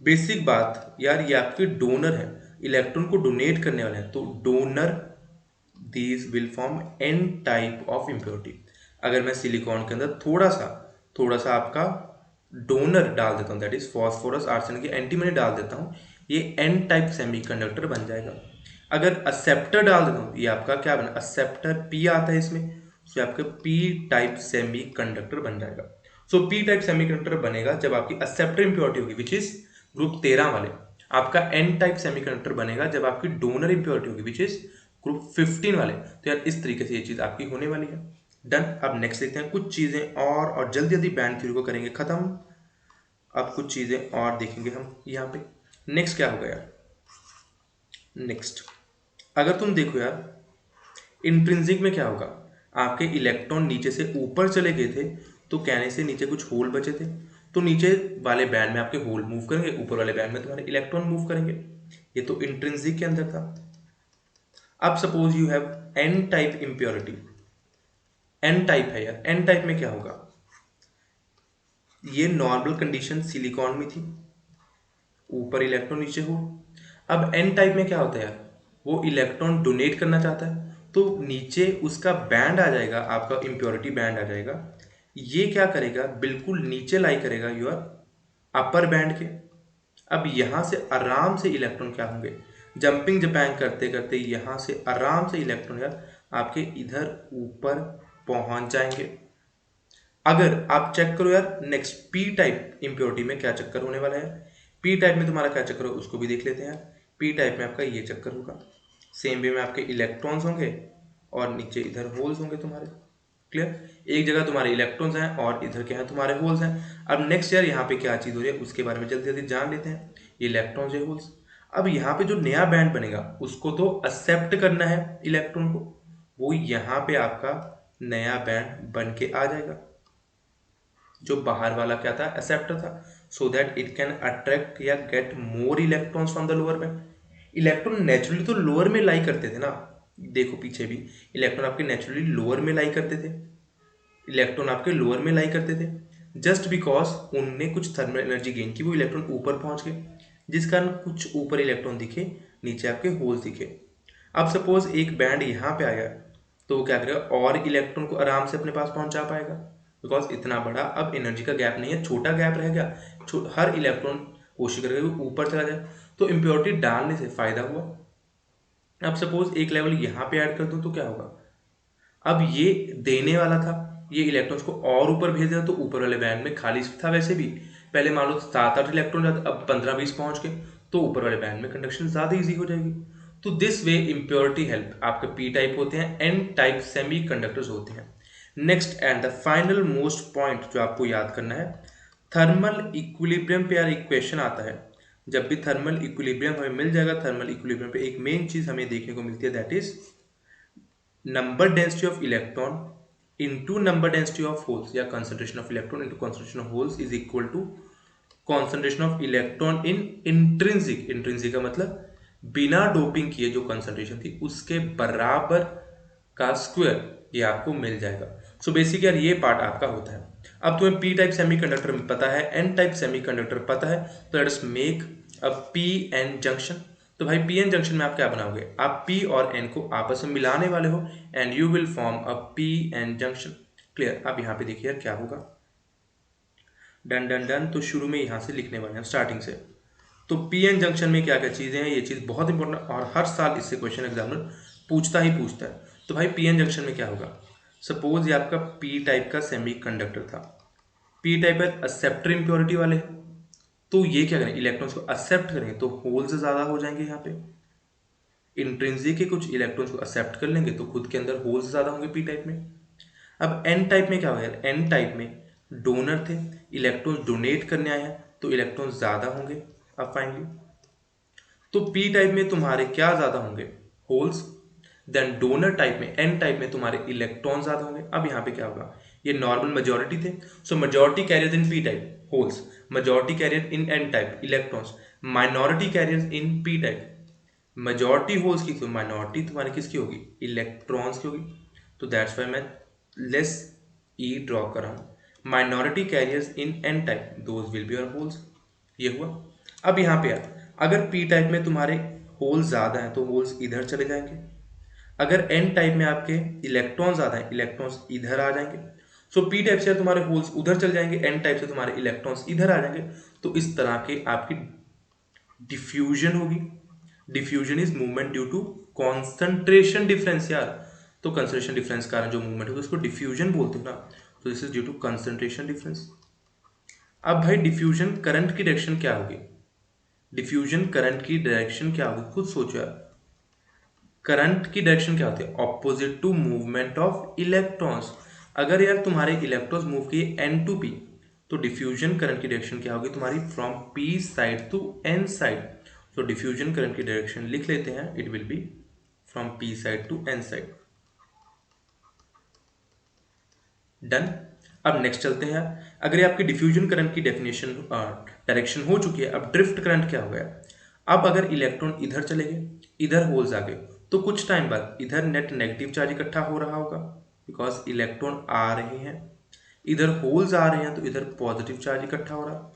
बेसिक बात यार, ये आपके डोनर है, इलेक्ट्रॉन को डोनेट करने वाले हैं, तो donor these will form N type of impurity. अगर मैं सिलिकॉन के अंदर थोड़ा सा आपका डोनर डाल देता हूँ, that is phosphorus, arsenic, antimony डाल देता हूँ, ये एन टाइप सेमीकंडक्टर बन जाएगा। अगर एक्सेप्टर डाल देता हूँ, ये आपका क्या बना, एक्सेप्टर पी आता है इसमें, तो आपका पी टाइप सेमीकंडक्टर बन जाएगा। सो पी टाइप सेमीकंडक्टर बनेगा जब आपकी एक्सेप्टर इंप्योरिटी होगी, विच इज ग्रुप 13 वाले। आपका एन टाइप सेमीकंडक्टर बनेगा जब आपकी डोनर इंप्योरिटी होगी, विच इज ग्रुप 15 वाले। तो यार इस तरीके से ये चीज आपकी होने वाली है। डन। अब नेक्स्ट देखते हैं कुछ चीजें और जल्दी जल्दी बैंड थ्योरी को करेंगे खत्म। अब कुछ चीजें और देखेंगे हम यहाँ पे। नेक्स्ट क्या होगा यार, नेक्स्ट अगर तुम देखो यार इंट्रिंसिक में क्या होगा, आपके इलेक्ट्रॉन नीचे से ऊपर चले गए थे, तो कहने से नीचे कुछ होल बचे थे, तो नीचे वाले बैंड में आपके होल मूव करेंगे, ऊपर वाले बैंड में तुम्हारे इलेक्ट्रॉन मूव करेंगे। ये तो इंट्रिंसिक के अंदर था। अब suppose you have N type impurity, N type है यार, एन टाइप में क्या होगा, ये नॉर्मल कंडीशन सिलिकॉन में थी, ऊपर इलेक्ट्रॉन नीचे हो। अब एन टाइप में क्या होता है यार, वो इलेक्ट्रॉन डोनेट करना चाहता है, तो नीचे उसका बैंड आ जाएगा, आपका इंप्योरिटी बैंड आ जाएगा। ये क्या करेगा, बिल्कुल नीचे लाई करेगा योर अपर बैंड के। अब यहां से आराम से इलेक्ट्रॉन क्या होंगे, जंपिंग जपैंग करते करते यहां से आराम से इलेक्ट्रॉन यार आपके इधर ऊपर पहुंच जाएंगे। अगर आप चेक करो यार नेक्स्ट पी टाइप इंप्योरिटी में क्या चक्कर होने वाला है, पी टाइप में तुम्हारा क्या चक्कर हो उसको भी देख लेते हैं। पी टाइप में आपका ये चक्कर होगा, सेम वे में आपके इलेक्ट्रॉन्स होंगे और नीचे इधर होल्स होंगे तुम्हारे। क्लियर, एक जगह तुम्हारे इलेक्ट्रॉन्स हैं और इधर क्या है तुम्हारे होल्स हैं। अब नेक्स्ट यार यहाँ पे क्या चीज हो रही है उसके बारे में जल्दी जल्दी जान लेते हैं। ये इलेक्ट्रॉन्स ये होल्स, अब यहाँ पे जो नया बैंड बनेगा उसको तो एक्सेप्ट करना है इलेक्ट्रॉन को, वो यहाँ पे आपका नया बैंड बन के आ जाएगा। जो बाहर वाला क्या था, एक्सेप्टर था, so that it can attract या get more electrons from the lower band. Electron naturally तो लोअर में लाई करते थे ना, देखो पीछे भी इलेक्ट्रॉन आपके नेचुरली लोअर में लाई करते थे, इलेक्ट्रॉन आपके लोअर में लाई करते थे, जस्ट बिकॉज उनने कुछ थर्मल एनर्जी गेन की, वो इलेक्ट्रॉन ऊपर पहुंच गए, जिस कारण कुछ ऊपर इलेक्ट्रॉन दिखे, नीचे आपके होल्स दिखे। अब सपोज एक बैंड यहाँ पे आया, तो वो क्या करेगा, और इलेक्ट्रॉन को आराम से अपने पास पहुंचा पाएगा, बिकॉज इतना बड़ा अब एनर्जी का गैप नहीं है, छोटा गैप रह गया, हर इलेक्ट्रॉन कोशिश करेगा ऊपर चला जाए, तो इम्प्योरिटी डालने से फायदा हुआ। अब सपोज एक लेवल यहाँ पे ऐड कर दूं तो क्या होगा, अब ये देने वाला था, ये इलेक्ट्रॉन्स को और ऊपर भेज दिया, तो ऊपर वाले बैंड में खाली था वैसे भी, पहले मान लो 7-8 इलेक्ट्रॉन जाते, अब 15-20 पहुंच गए, तो ऊपर वाले बैंड में कंडक्शन ज्यादा इजी हो जाएगी। तो दिस वे इम्प्योरिटी हेल्प, आपके पी टाइप होते हैं, एन टाइप सेमी कंडक्टर्स होते हैं। Next and the final most point जो आपको याद करना है, थर्मल इक्विलिब्रियम पे यार एक क्वेश्चन आता है, जब भी थर्मल इक्विलिब्रियम हमें मिल जाएगा, थर्मल इक्विलिब्रियम पे एक मेन चीज हमें देखने को मिलती है, that is number density of electron into number density of holes, या concentration of electron into concentration of holes is equal to concentration of electron in intrinsic, intrinsic का मतलब बिना डोपिंग किए जो कंसंट्रेशन थी उसके बराबर का स्क्वायर, ये आपको मिल जाएगा। सो बेसिक यार ये पार्ट आपका होता है। अब तुम्हें पी टाइप सेमीकंडक्टर में पता है, एन टाइप सेमीकंडक्टर पता है, तो let's make a P N junction. तो भाई पी एन जंक्शन में आप क्या बनाओगे, आप पी और एन को आपस में मिलाने वाले हो, and you will form a P N junction. Clear, अब यहाँ पे देखिए यार क्या होगा, डन डन डन। तो शुरू में यहाँ से लिखने वाले हैं स्टार्टिंग से। तो पी एन जंक्शन में क्या क्या चीजें हैं, ये चीज बहुत इंपॉर्टेंट है और हर साल इससे क्वेश्चन एग्जामिनर पूछता ही पूछता है। तो भाई पी एन जंक्शन में क्या होगा, सपोज ये आपका पी टाइप का सेमीकंडक्टर था, पी टाइप है एक्सेप्टर इंप्योरिटी वाले, तो ये क्या करेंगे, इलेक्ट्रॉन्स को एक्सेप्ट करेंगे, तो होल्स ज्यादा हो जाएंगे यहाँ पे, इंट्रिंसिक के कुछ इलेक्ट्रॉन्स को एक्सेप्ट कर लेंगे तो खुद के अंदर होल्स ज्यादा होंगे पी टाइप में। अब एन टाइप में क्या होगा, एन टाइप में डोनर थे, इलेक्ट्रॉन्स डोनेट करने आए हैं, तो इलेक्ट्रॉन्स ज्यादा होंगे। अब फाइनली तो पी टाइप में तुम्हारे क्या ज्यादा होंगे, होल्स, देन डोनर टाइप में, एन टाइप में तुम्हारे इलेक्ट्रॉन ज्यादा होंगे। अब यहाँ पे क्या होगा, ये नॉर्मल मेजोरिटी थे, so majority carriers in P type holes, majority carrier in N type electrons, minority carriers in P type, majority holes की तो माइनॉरिटी तुम्हारी किसकी होगी, इलेक्ट्रॉन्स की होगी। तो दैट्स वाई मैं लेस ई ड्रॉ कर रहा हूँ, minority carriers in N type those will be your holes. ये हुआ। अब यहाँ पे अगर पी टाइप में तुम्हारे होल्स ज़्यादा हैं तो होल्स इधर चले जाएंगे, अगर एन टाइप में आपके इलेक्ट्रॉन ज़्यादा हैं इलेक्ट्रॉन्स इधर आ जाएंगे। सो पी टाइप से तुम्हारे होल्स उधर चले जाएंगे, एन टाइप से तुम्हारे इलेक्ट्रॉन्स इधर आ जाएंगे। तो इस तरह के आपकी डिफ्यूजन होगी। Diffusion is movement due to concentration difference यार। तो कंसंट्रेशन डिफरेंस के कारण जो मूवमेंट होगी उसको डिफ्यूजन बोलते हैं ना। तो this is due to concentration difference. अब भाई डिफ्यूजन करंट की डायरेक्शन क्या होगी? डिफ्यूजन करंट की डायरेक्शन क्या होगी? खुद सोचो यार, करंट की डायरेक्शन क्या होती है? Opposite to movement of electrons. अगर यार तुम्हारे इलेक्ट्रॉन्स मूव किए एन टू पी, तो डिफ्यूजन करंट की डायरेक्शन क्या होगी तुम्हारी? From P side to N side. तो डिफ्यूजन करंट की डायरेक्शन लिख लेते हैं, it will be from P side to N side. Done. अब नेक्स्ट चलते हैं। अगर ये आपकी डिफ्यूजन करंट की डेफिनेशन डायरेक्शन हो चुकी है, अब ड्रिफ्ट करंट क्या हो गया? अब अगर इलेक्ट्रॉन इधर चले गए, इधर होल्स आ गए, तो कुछ टाइम बाद इधर नेट नेगेटिव चार्ज इकट्ठा हो रहा होगा बिकॉज इलेक्ट्रॉन आ रहे हैं, इधर होल्स आ रहे हैं तो इधर पॉजिटिव चार्ज इकट्ठा हो रहा।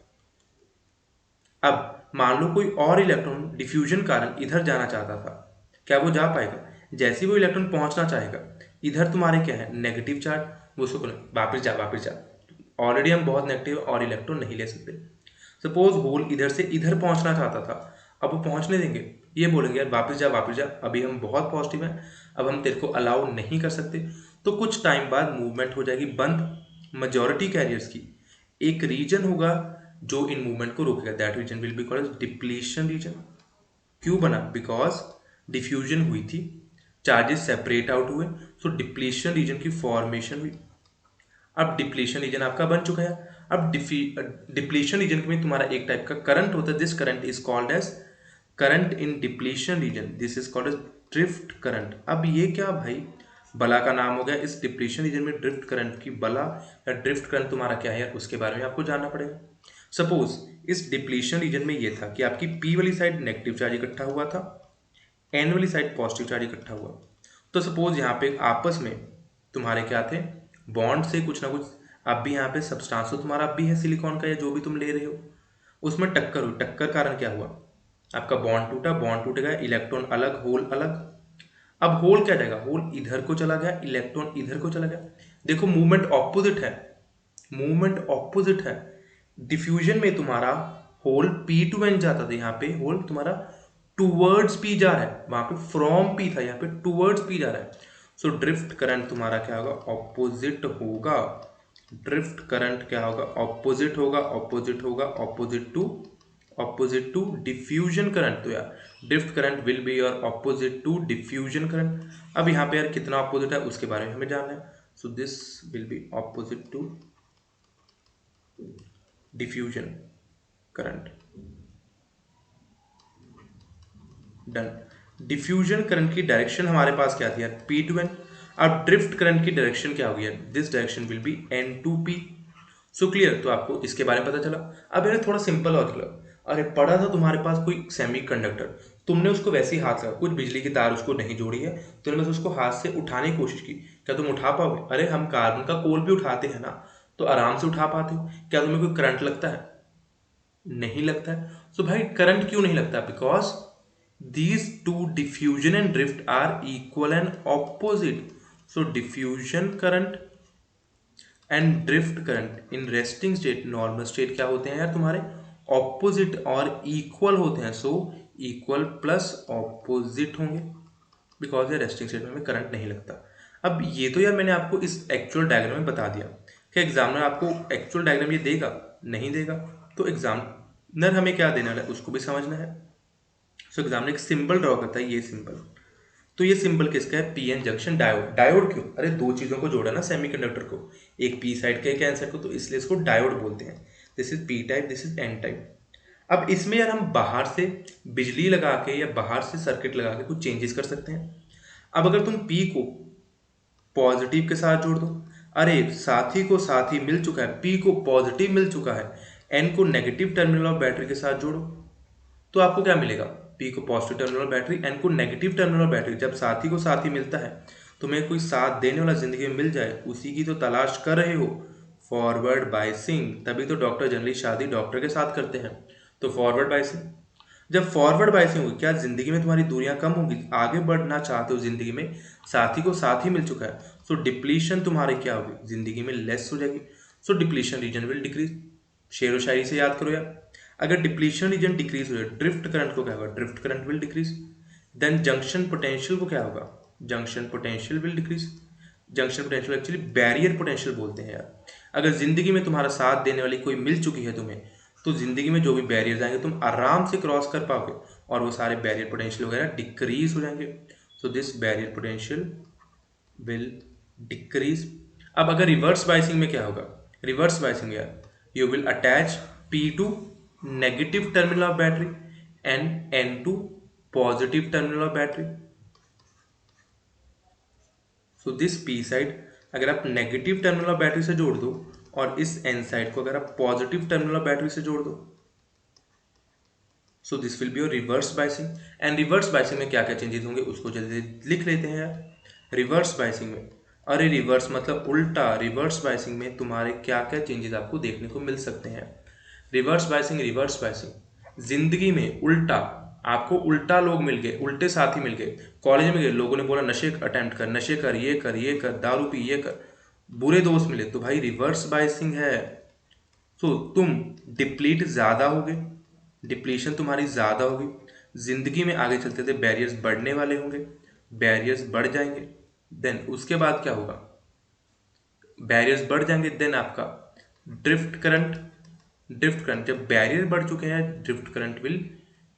अब मान लो कोई और इलेक्ट्रॉन डिफ्यूजन कारण इधर जाना चाहता था, क्या वो जा पाएगा? जैसे ही वो इलेक्ट्रॉन पहुंचना चाहेगा, इधर तुम्हारे क्या है? नेगेटिव चार्ज, वो उसको वापस जा वापस जा। ऑलरेडी हम बहुत नेगेटिव और इलेक्ट्रॉन नहीं ले सकते। सपोज होल इधर से इधर पहुंचना चाहता था, अब वो पहुंचने देंगे? ये बोलेंगे यार वापस जा वापस जा, अभी हम बहुत पॉजिटिव हैं, अब हम तेरे को अलाउ नहीं कर सकते। तो कुछ टाइम बाद मूवमेंट हो जाएगी बंद मेजॉरिटी कैरियर्स की। एक रीजन होगा जो इन मूवमेंट को रोकेगा, that region will be called depletion region. क्यों बना? बिकॉज डिफ्यूजन हुई थी, चार्जेस सेपरेट आउट हुए, सो डिप्लीशन रीजन की फॉर्मेशन हुई। अब डिप्लीशन रीजन आपका बन चुका है। अब डिप्लीशन रीजन में तुम्हारा एक टाइप का करंट होता है, this current is called as current in depletion region, this is called as drift current. अब ये क्या भाई, बला का नाम हो गया। इस डिप्लीशन रीजन में ड्रिफ्ट करंट की बला या ड्रिफ्ट करंट तुम्हारा क्या है उसके बारे में आपको जानना पड़ेगा। सपोज इस डिप्लीशन रीजन में ये था कि आपकी पी वाली साइड नेगेटिव चार्ज इकट्ठा हुआ था, एन वाली साइड पॉजिटिव चार्ज इकट्ठा हुआ। तो सपोज यहाँ पे आपस में तुम्हारे क्या थे? बॉन्ड से कुछ ना कुछ, अब भी यहाँ पे सब्सटेंस तो तुम्हारा अब भी है सिलिकॉन का या जो भी तुम ले रहे हो, उसमें टक्कर हुई। टक्कर कारण क्या हुआ? आपका बॉन्ड टूटा, बॉन्ड टूट गया, इलेक्ट्रॉन अलग होल अलग। अब होल क्या जाएगा? होल इधर को चला गया, इलेक्ट्रॉन इधर को चला गया। देखो मूवमेंट ऑपोजिट है, मूवमेंट ऑपोजिट है। डिफ्यूजन में तुम्हारा होल पी टू एन जाता था, यहाँ पे होल तुम्हारा टूवर्ड्स पी जा रहा है, वहां पे फ्रॉम पी था, यहाँ पे टूवर्ड्स पी जा रहा है। सो ड्रिफ्ट करंट तुम्हारा क्या होगा? ऑपोजिट होगा। ड्रिफ्ट करंट क्या होगा? ऑपोजिट होगा, ऑपोजिट होगा, ऑपोजिट टू डिफ्यूजन करंट। तो यार drift current will be your opposite to diffusion current. अब यहाँ पे यार कितना ऑपोजिट है उसके बारे में हमें जानना है। So this will be opposite to diffusion current. Done. Diffusion current की डायरेक्शन हमारे पास क्या थी यार? P to N. अब ड्रिफ्ट करंट की डायरेक्शन क्या होगी यार? This direction will be N to P. So clear? तो आपको इसके बारे में पता चला। अब यार थोड़ा सिंपल और चलो, अरे पड़ा था तुम्हारे पास कोई सेमीकंडक्टर, तुमने उसको वैसे ही हाथ लगा, कुछ बिजली की तार उसको नहीं जोड़ी है, तुमने बस उसको हाथ से उठाने की कोशिश की, क्या तुम उठा पाओगे? अरे हम कार्बन का कोल भी उठाते हैं ना, तो आराम से उठा पाते हो। क्या तुम्हें कोई करंट लगता है? नहीं लगता है। सो भाई करंट क्यों नहीं लगता? Because these two diffusion and drift are equal and opposite. So diffusion current and drift current in resting state, normal state क्या होते हैं यार तुम्हारे? opposite और equal होते हैं। so equal plus opposite होंगे बिकॉज ये रेस्टिंग स्टेट में हमें करंट नहीं लगता। अब ये तो यार मैंने आपको इस एक्चुअल डायग्राम में बता दिया। क्या एग्जामिनर आपको एक्चुअल डायग्राम ये देगा? नहीं देगा। तो एग्जामिनर हमें क्या देना है उसको भी समझना है। सो एग्जामिनर एक सिंबल ड्रॉ करता है, ये सिंबल। तो ये सिंबल किसका है? PN junction diode. डायोड क्यों? अरे दो चीजों को जोड़ा ना सेमीकंडक्टर को, एक पी साइड का एक एन साइड को, तो इसलिए इसको डायोड बोलते हैं। This is P type, this is an type. अब इसमें यार हम बाहर से बिजली लगा के या बाहर से सर्किट लगा के कुछ चेंजेस कर सकते हैं। अब अगर तुम पी को पॉजिटिव के साथ जोड़ दो, अरे साथी को साथी मिल चुका है, पी को पॉजिटिव मिल चुका है, एन को नेगेटिव टर्मिनल ऑफ बैटरी के साथ जोड़ो, तो आपको क्या मिलेगा? पी को पॉजिटिव टर्मिनल बैटरी, एन को नेगेटिव टर्मिनल बैटरी। जब साथी को साथी मिलता है तुम्हें कोई साथ देने वाला जिंदगी में मिल जाए, उसी की तो तलाश कर रहे हो। फॉरवर्ड बायसिंग, तभी तो डॉक्टर जनरली शादी डॉक्टर के साथ करते हैं। तो फॉरवर्ड बायसिंग, जब फॉरवर्ड बायसिंग होगी, क्या जिंदगी में तुम्हारी दूरियां कम होंगी? आगे बढ़ना चाहते हो जिंदगी में, साथी को साथ ही मिल चुका है, सो डिप्लीशन तुम्हारी क्या होगी? जिंदगी में लेस हो जाएगी। सो डिप्लीशन रीजन विल डिक्रीज। शेर व शायरी से याद करो यार, अगर डिप्लीशन रीजन डिक्रीज हो जाए, ड्रिफ्ट करंट को क्या होगा? Drift current will decrease. Then junction potential को क्या होगा? Junction potential will decrease. Junction potential actually barrier potential बोलते हैं यार। अगर जिंदगी में तुम्हारा साथ देने वाली कोई मिल चुकी है तुम्हें, तो जिंदगी में जो भी बैरियर्स आएंगे तुम आराम से क्रॉस कर पाओगे, और वो सारे बैरियर पोटेंशियल वगैरह डिक्रीज हो जाएंगे। So this barrier potential will decrease. अब अगर रिवर्स बाइसिंग में क्या होगा? रिवर्स बाइसिंग यार, you will attach P to negative terminal of battery and N to positive terminal of battery. So this P side अगर आप नेगेटिव टर्मिनल ऑफ बैटरी से जोड़ दो, और इस N साइड को अगर आप पॉजिटिव टर्मिनल ऑफ बैटरी से जोड़ दो, सो this will be your reverse biasing. And reverse biasing में क्या क्या चेंजेस होंगे उसको जल्दी लिख लेते हैं यार। रिवर्स बाइसिंग में, अरे रिवर्स मतलब उल्टा, रिवर्स बाइसिंग में तुम्हारे क्या क्या चेंजेस आपको देखने को मिल सकते हैं। रिवर्स बाइसिंग जिंदगी में उल्टा, आपको उल्टा लोग मिल गए, उल्टे साथी मिल गए। कॉलेज में गए, लोगों ने बोला नशे अटेम्प्ट कर, नशे कर, ये कर, ये कर, दारू पी, ये कर, बुरे दोस्त मिले, तो भाई रिवर्स बाइसिंग है। तो तुम डिप्लीट ज्यादा होगे, डिप्लीशन तुम्हारी ज्यादा होगी, जिंदगी में आगे चलते थे बैरियर्स बढ़ने वाले होंगे, बैरियर्स बढ़ जाएंगे। देन उसके बाद क्या होगा? बैरियर्स बढ़ जाएंगे, देन आपका ड्रिफ्ट करंट। ड्रिफ्ट करंट, जब बैरियर बढ़ चुके हैं, drift current will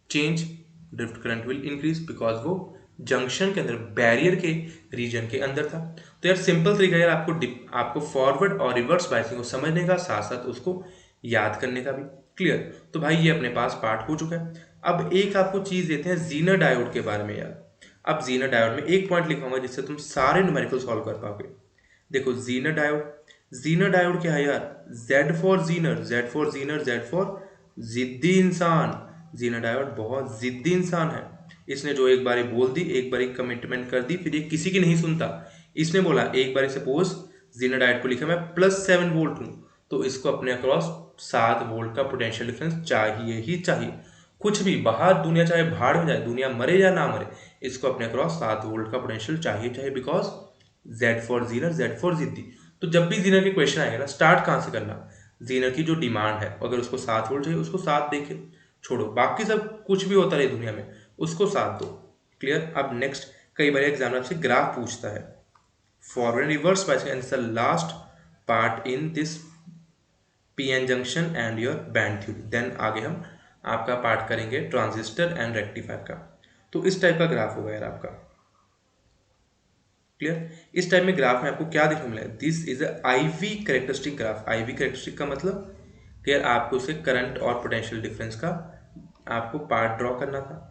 change, drift current will increase, because वो जंक्शन के अंदर, बैरियर के रीजन के अंदर था। तो यार सिंपल तरीका यार, आपको फॉरवर्ड और रिवर्स बाइसिंग को समझने का, साथ साथ उसको याद करने का भी। क्लियर? तो भाई ये अपने पास पार्ट हो चुका है। अब एक आपको चीज देते हैं जीनर डायोड के बारे में यार। अब जीनर डायोड में एक पॉइंट लिखाऊंगा जिससे तुम सारे न्यूमेरिकल सॉल्व कर पाओगे। देखो जीनर डायोड, जीनर डायोड क्या है यार? Z for Zener, Z for Zener, Z for जिद्दी इंसान। जीनर डायोड बहुत जिद्दी इंसान है। इसने जो एक बारी बोल दी, एक बारी कमिटमेंट कर दी, फिर ये किसी की नहीं सुनता। इसने बोला एक बारी, सपोज जीनर डायोड को लिखा मैं +7 वोल्ट हूं, तो इसको अपने अक्रॉस 7 वोल्ट का पोटेंशियल डिफरेंस चाहिए ही चाहिए। कुछ भी बाहर दुनिया चाहे भाड़ में जाए, दुनिया मरे या ना मरे, इसको अपने अक्रॉस 7 वोल्ट का पोटेंशियल चाहिए, because Z for Zener, Z for जिद्दी। तो जब भी जीनर के क्वेश्चन आएगा ना, स्टार्ट कहाँ से करना? जीनर की जो डिमांड है, अगर उसको 7 वोल्ट चाहिए, उसको 7 देके छोड़ो, बाकी सब कुछ भी होता रहे दुनिया में, उसको 7 दो। क्लियर? अब नेक्स्ट, कई बार एग्जाम आपसे ग्राफ पूछता है, forward reverse biasing, and the last part in this PN junction and your band theory. Then आगे हम आपका पार्ट करेंगे ट्रांजिस्टर एंड रेक्टिफायर का। तो इस टाइप का ग्राफ होगा यार आपका। क्लियर? इस टाइप में ग्राफ में आपको क्या देखने मिला है? This is IV characteristic graph. IV characteristic का मतलब क्लियर, आपको उसे करंट और पोटेंशियल डिफरेंस का आपको पार्ट ड्रॉ करना था।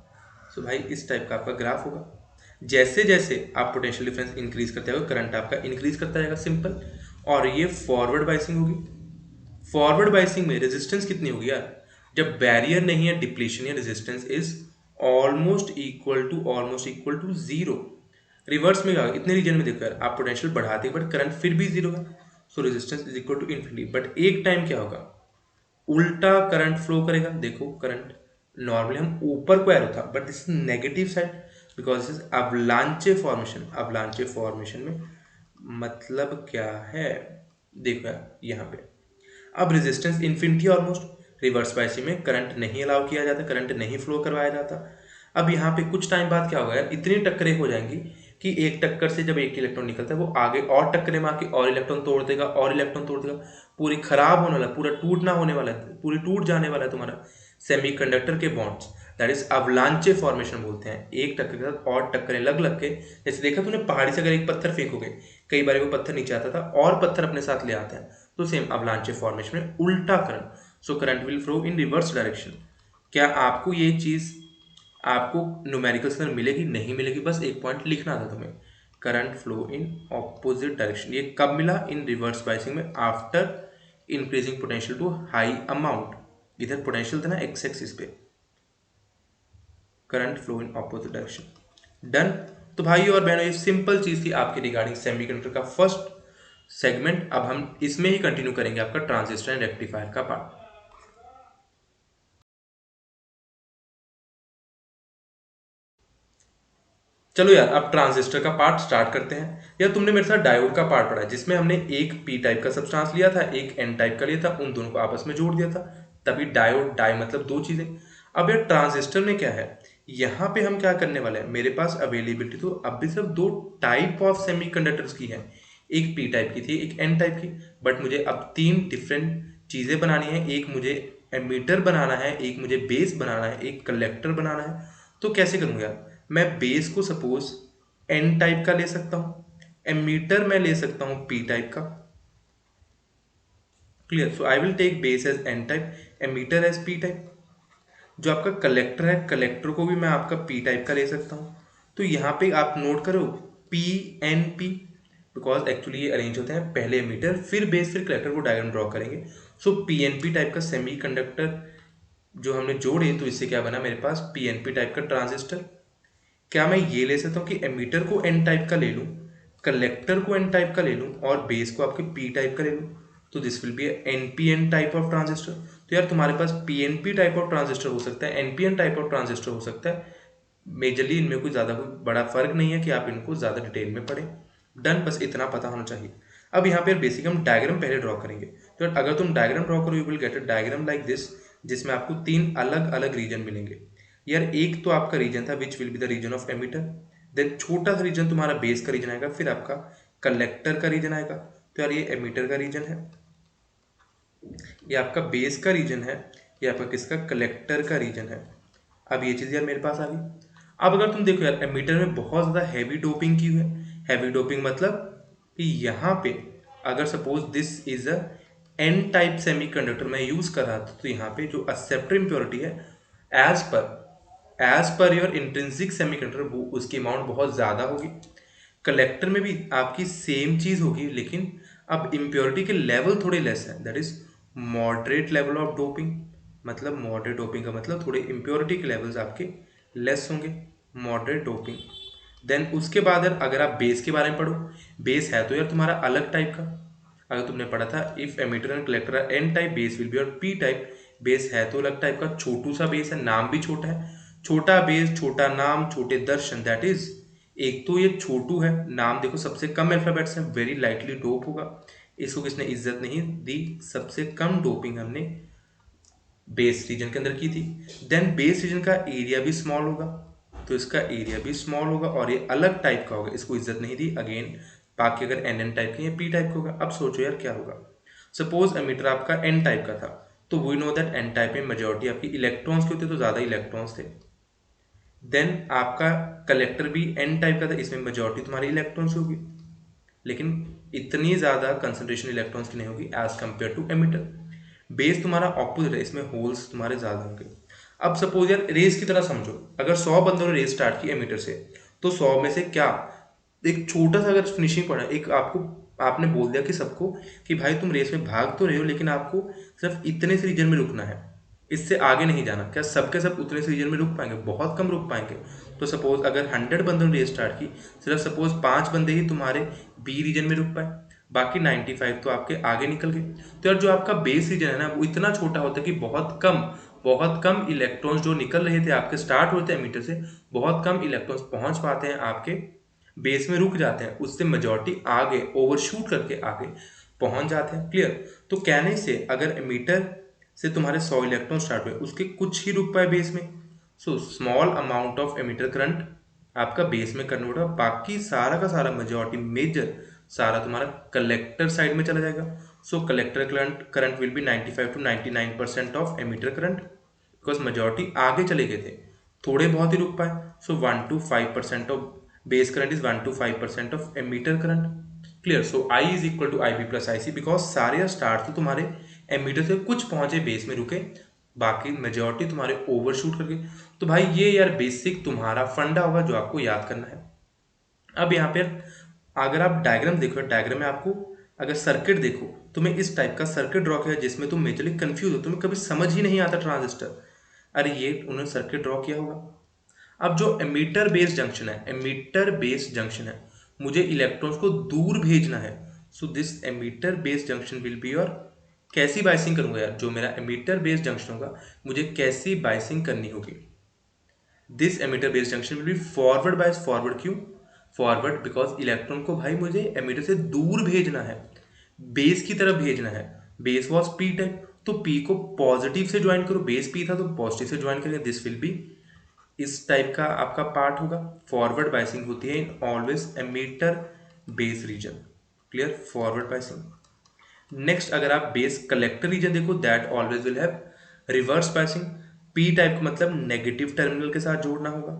सो भाई इस टाइप का आपका ग्राफ होगा। जैसे जैसे आप पोटेंशियल डिफरेंस इंक्रीज करते हो, करंट आपका इंक्रीज करता जाएगा, सिंपल। और ये फॉरवर्ड बाइसिंग होगी। फॉरवर्ड बाइसिंग में रेजिस्टेंस कितनी होगी यार? जब बैरियर नहीं है, डिप्लीशन या resistance is almost equal to zero. Reverse में इतने रीजन में देखो यार, आप पोटेंशियल बढ़ाते बट करंट फिर भी जीरो का, so resistance is equal to infinity. But एक टाइम क्या होगा? उल्टा करंट फ्लो करेगा। देखो करंट, नॉर्मली हम ऊपर को एरो था, but this is negative side, because this is avalanche formation. Avalanche formation में मतलब क्या है? देखो यार यहाँ पे, अब resistance infinity almost. Reverse biasing में करंट नहीं अलाउ किया जाता, करंट नहीं फ्लो करवाया जाता। अब यहाँ पे कुछ टाइम बाद क्या होगा यार, इतनी टक्करें हो जाएंगी कि एक टक्कर से जब एक इलेक्ट्रॉन निकलता है, वो आगे और टक्करें मार के और इलेक्ट्रॉन तोड़ देगा, और इलेक्ट्रॉन तोड़ देगा, पूरी खराब होने वाला, पूरा टूटना होने वाला है, पूरी टूट जाने वाला है तुम्हारा सेमीकंडक्टर के bonds. That is avalanche formation बोलते हैं। एक टक्कर के साथ और टक्करें लग लग के, जैसे देखा तूने पहाड़ी से अगर एक पत्थर फेंकोगे, कई बार वो पत्थर नीचे आता था और पत्थर अपने साथ ले आते हैं, तो सेम अवलांचे फॉर्मेशन में उल्टा current. So current will flow in reverse direction. क्या आपको ये चीज आपको न्यूमेरिकल्स में मिलेगी? नहीं मिलेगी, बस एक पॉइंट लिखना था तुम्हें, current flow in opposite direction. ये कब मिला? इन रिवर्स बाइसिंग में, after increasing potential to high amount. इधर पोटेंशियल था ना एक्स एक्सिस पे, current flow in opposite direction. Done. तो भाई और बहनों, ये सिंपल चीज थी आपकी रिगार्डिंग सेमीकंडक्टर का फर्स्ट सेगमेंट। अब हम इसमें ही कंटिन्यू करेंगे आपका ट्रांजिस्टर एंड रेक्टिफायर का पार्ट। चलो यार, अब ट्रांजिस्टर का पार्ट स्टार्ट करते हैं। यार तुमने मेरे साथ डायोड का पार्ट पढ़ा है, जिसमें हमने एक पी टाइप का सब्सटेंस लिया था, एक एन टाइप का लिया था, उन दोनों को आपस में जोड़ दिया था, तभी डायोड। डाई मतलब दो चीजें। अब यार ट्रांजिस्टर में क्या है, यहाँ पे हम क्या करने वाले हैं, मेरे पास अवेलेबिलिटी तो अब भी सिर्फ दो टाइप ऑफ सेमीकंडक्टर्स की है, एक पी टाइप की थी, एक एन टाइप की। बट मुझे अब तीन डिफरेंट चीजें बनानी है, एक मुझे एमीटर बनाना है, एक मुझे बेस बनाना है, एक कलेक्टर बनाना है। तो कैसे करूंगा, मैं बेस को सपोज एन टाइप का ले सकता हूं, एमीटर मैं ले सकता हूं पी टाइप का। Clear? So I will take base as N type, emitter as P type. जो आपका कलेक्टर है, कलेक्टर को भी मैं आपका पी टाइप का ले सकता हूं। तो यहाँ पे आप नोट करो P N P, because actually ये अरेंज होते हैं, पहले एमीटर फिर बेस फिर कलेक्टर को डायग्राम ड्रॉ करेंगे। सो पी एन पी टाइप का सेमीकंडक्टर जो हमने जोड़े, तो इससे क्या बना मेरे पास पी एन पी टाइप का ट्रांजिस्टर। क्या मैं ये ले सकता हूँ कि एमीटर को एन टाइप का ले लूँ, कलेक्टर को एन टाइप का ले लूँ और बेस को आपके पी टाइप का ले लूँ, तो this will be N P N type of transistor. तो यार तुम्हारे पास P N P type of transistor हो सकता है, N P N type of transistor हो सकता है। मेजरली इनमें कोई ज़्यादा कोई बड़ा फर्क नहीं है कि आप इनको ज़्यादा डिटेल में पढ़ें। डन, बस इतना पता होना चाहिए। अब यहाँ पे बेसिक हम डायग्राम पहले ड्रॉ करेंगे। तो अगर तुम डायग्राम ड्रॉ करो, you will get a diagram like this, जिसमें आपको तीन अलग अलग रीजन मिलेंगे। यार एक तो आपका रीजन था which will be the region of emitter, then छोटा सा रीजन तुम्हारा बेस का रीजन आएगा, फिर आपका कलेक्टर का रीजन आएगा। तो यार ये एमिटर का रीजन है, ये आपका बेस का रीजन है, ये आपका किसका कलेक्टर का रीजन है। अब ये चीज़ यार मेरे पास आ गई। अब अगर तुम देखो यार, एमीटर में बहुत ज़्यादा हैवी डोपिंग की हुई है। हैवी डोपिंग मतलब कि यहाँ पे अगर suppose this is a N type semiconductor मैं यूज़ कर रहा था, तो यहाँ पे जो एक्सेप्टर इम्प्योरिटी है as per your intrinsic semiconductor, वो उसकी अमाउंट बहुत ज़्यादा होगी। कलेक्टर में भी आपकी सेम चीज़ होगी, लेकिन अब इम्प्योरिटी के लेवल थोड़े लेस है, that is moderate level of doping. मतलब मॉडरेट डोपिंग का मतलब थोड़े इम्प्योरिटी के लेवल्स आपके लेस होंगे, मॉडरेट डोपिंग। देन उसके बाद यार अगर आप बेस के बारे में पढ़ो, बेस है तो यार तुम्हारा अलग टाइप का। अगर तुमने पढ़ा था if emitter and collector are N type, base will be और पी टाइप। बेस है तो अलग टाइप का, छोटू सा बेस है, नाम भी छोटा है। छोटा बेस, छोटा नाम, छोटे दर्शन, दैट इज, एक तो ये छोटू है, नाम देखो सबसे कम अल्फाबेट्स है, वेरी लाइटली डोप होगा। इसको किसने इज्जत नहीं दी, सबसे कम डोपिंग हमने बेस रीजन के अंदर की थी। देन बेस रीजन का एरिया भी स्मॉल होगा, तो इसका एरिया भी स्मॉल होगा और ये अलग टाइप का होगा, इसको इज्जत नहीं दी अगेन। बाकी अगर एन एन टाइप का या पी टाइप का होगा। अब सोचो यार क्या होगा, सपोज एमीटर आपका एन टाइप का था, तो we know that N type में मेजोरिटी आपकी इलेक्ट्रॉन्स के होते, तो ज़्यादा इलेक्ट्रॉन्स थे। देन आपका कलेक्टर भी एन टाइप का था, इसमें मेजोरिटी तुम्हारी इलेक्ट्रॉन्स होगी, लेकिन इतनी ज़्यादा कंसंट्रेशन इलेक्ट्रॉन्स की नहीं होगी as compare to emitter. Base तुम्हारा ऑपोजिट है, इसमें होल्स तुम्हारे ज़्यादा होंगे। अब सपोज यार रेस की तरह समझो, अगर 100 बंदों ने रेस स्टार्ट की एमीटर से, तो 100 में से क्या एक छोटा सा अगर फिनिशिंग पड़ा, एक आपको आपने बोल दिया कि सबको कि भाई तुम रेस में भाग तो रहे हो, लेकिन आपको सिर्फ इतने से रीजन में रुकना है, इससे आगे नहीं जाना। क्या सबके सब उतने से रीजन में रुक पाएंगे? बहुत कम रुक पाएंगे। तो सपोज अगर 100 बंदों ने रेस स्टार्ट की, सिर्फ सपोज 5 बंदे ही तुम्हारे बी रीजन में रुक पाए, बाकी 95 तो आपके आगे निकल गए। तो यार जो आपका बेस रीजन है ना, वो इतना छोटा होता है कि बहुत कम इलेक्ट्रॉन्स जो निकल रहे थे आपके स्टार्ट होते हैं मीटर से, बहुत कम इलेक्ट्रॉन्स पहुंच पाते हैं आपके बेस में, रुक जाते हैं, उससे मेजॉरिटी आगे ओवरशूट करके आगे पहुंच जाते हैं। क्लियर? तो कहने से अगर मीटर से तुम्हारे 100 इलेक्ट्रॉन स्टार्ट हुए, उसके कुछ ही रुक पाए बेस में, so small amount of emitter current आपका बेस में कन्वर्ट होगा, बाकी सारा का सारा मेजॉरिटी मेजर सारा तुम्हारा कलेक्टर साइड में चला जाएगा। So collector current will be 95 to 99% of emitter current, because majority आगे चले गए थे, थोड़े बहुत ही रुक पाए। So 1 to 5% of base current is 1 to 5% of emitter current. Clear? So I is equal to I B plus I C, because सारे स्टार्ट तो तुम्हारे एमीटर से कुछ पहुंचे बेस में रुके, बाकी मेजॉरिटी तुम्हारे ओवरशूट करके। तो भाई ये यार बेसिक तुम्हारा फंडा होगा जो आपको याद करना है। अब यहाँ पे अगर आप डायग्राम देखो, डायग्राम में आपको अगर सर्किट देखो, तुम्हें इस टाइप का सर्किट ड्रॉ किया जिसमें तुम मेजरली कंफ्यूज हो, तुम्हें कभी समझ ही नहीं आता ट्रांजिस्टर। अरे ये उन्होंने सर्किट ड्रॉ किया होगा, अब जो एमिटर बेस्ड जंक्शन है, एमिटर बेस्ड जंक्शन है, मुझे इलेक्ट्रॉन्स को दूर भेजना है, so this emitter based junction will be your, कैसी बाइसिंग करूंगा यार, जो मेरा एमिटर बेस्ड जंक्शन होगा मुझे कैसी बाइसिंग करनी होगी, this emitter based junction will be forward bias. Forward क्यों? फॉरवर्ड बिकॉज इलेक्ट्रॉन को भाई मुझे एमिटर से दूर भेजना है, बेस की तरफ भेजना है। बेस वॉज पी टाइप, तो पी को पॉजिटिव से ज्वाइन करो, बेस पी था तो पॉजिटिव से ज्वाइन करेंगे, दिस विल बी, इस टाइप का आपका पार्ट होगा। फॉरवर्ड बाइसिंग होती है in always emitter base reason. Clear? Forward biasing. Next अगर आप बेस कलेक्टर रीजन देखो, that always will have reverse biasing. P type का मतलब नेगेटिव टर्मिनल के साथ जोड़ना होगा,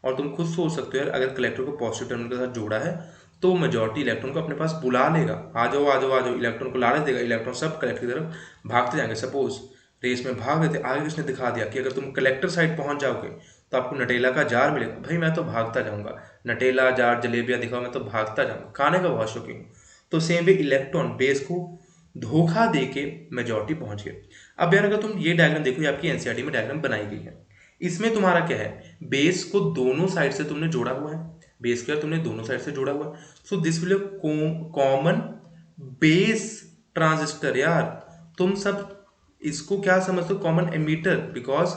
और तुम खुद सोच सकते हो यार, अगर कलेक्टर को पॉजिटिव टर्मिनल के साथ जोड़ा है तो मेजॉरिटी इलेक्ट्रॉन को अपने पास बुला लेगा, आ जाओ आ जाओ आ जाओ, इलेक्ट्रॉन को लालच देगा, इलेक्ट्रॉन सब कलेक्टर की तरफ भागते जाएंगे। सपोज रेस में भाग रहे थे, आगे किसने दिखा दिया कि अगर तुम कलेक्टर साइड पहुंच जाओगे तो आपको नटेला का जार मिलेगा, भाई मैं तो भागता जाऊंगा, नटेला जार जलेबियां दिखाओ मैं तो भागता जाऊंगा, खाने का बहुत शौकीन। तो सेम वे इलेक्ट्रॉन बेस को धोखा दे के मेजॉरिटी पहुंच गए। अब यार अगर तुम ये डायग्राम देखो, ये आपकी एनसीईआरटी में डायग्राम बनाई गई है, इसमें तुम्हारा क्या है, बेस को दोनों साइड से तुमने जोड़ा हुआ है, बेस को तुमने दोनों साइड से जोड़ा हुआ है, so this will common base transistor. यार तुम सब इसको क्या समझते हो, कॉमन एमिटर, बिकॉज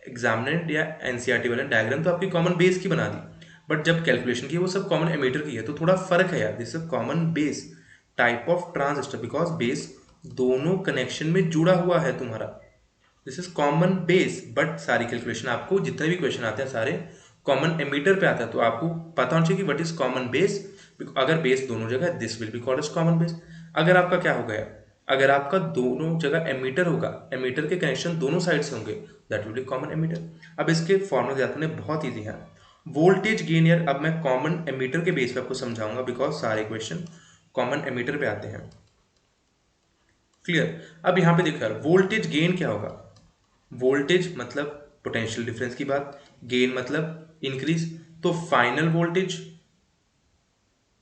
एग्जामिनेंट या एनसीईआरटी वाले डायग्राम तो आपकी कॉमन बेस की बना दी, बट जब कैलकुलेशन की वो सब कॉमन एमिटर की है, तो थोड़ा फर्क है यार। This is common base type of transistor, because base दोनों कनेक्शन में जुड़ा हुआ है तुम्हारा, this is common base. But सारी कैलकुलेशन आपको, जितने भी क्वेश्चन आते हैं सारे कॉमन एमीटर पे आता है, तो आपको पता होना चाहिए कि व्हाट इज कॉमन बेस। अगर बेस दोनों जगह, this will be called as common base. अगर आपका क्या हो गया, अगर आपका दोनों जगह एमीटर होगा, एमीटर के कनेक्शन दोनों साइड से होंगे, that will B common ammeter. अब इसके फॉर्मूला याद करने बहुत ईजी है। वोल्टेज गेन, यार अब मैं कॉमन एमीटर के बेस पे आपको समझाऊंगा, बिकॉज सारे क्वेश्चन कॉमन एमीटर पे आते हैं। क्लियर? अब यहां पे देखो यार, वोल्टेज गेन क्या होगा, वोल्टेज मतलब पोटेंशियल डिफरेंस की बात, गेन मतलब इंक्रीज, तो फाइनल वोल्टेज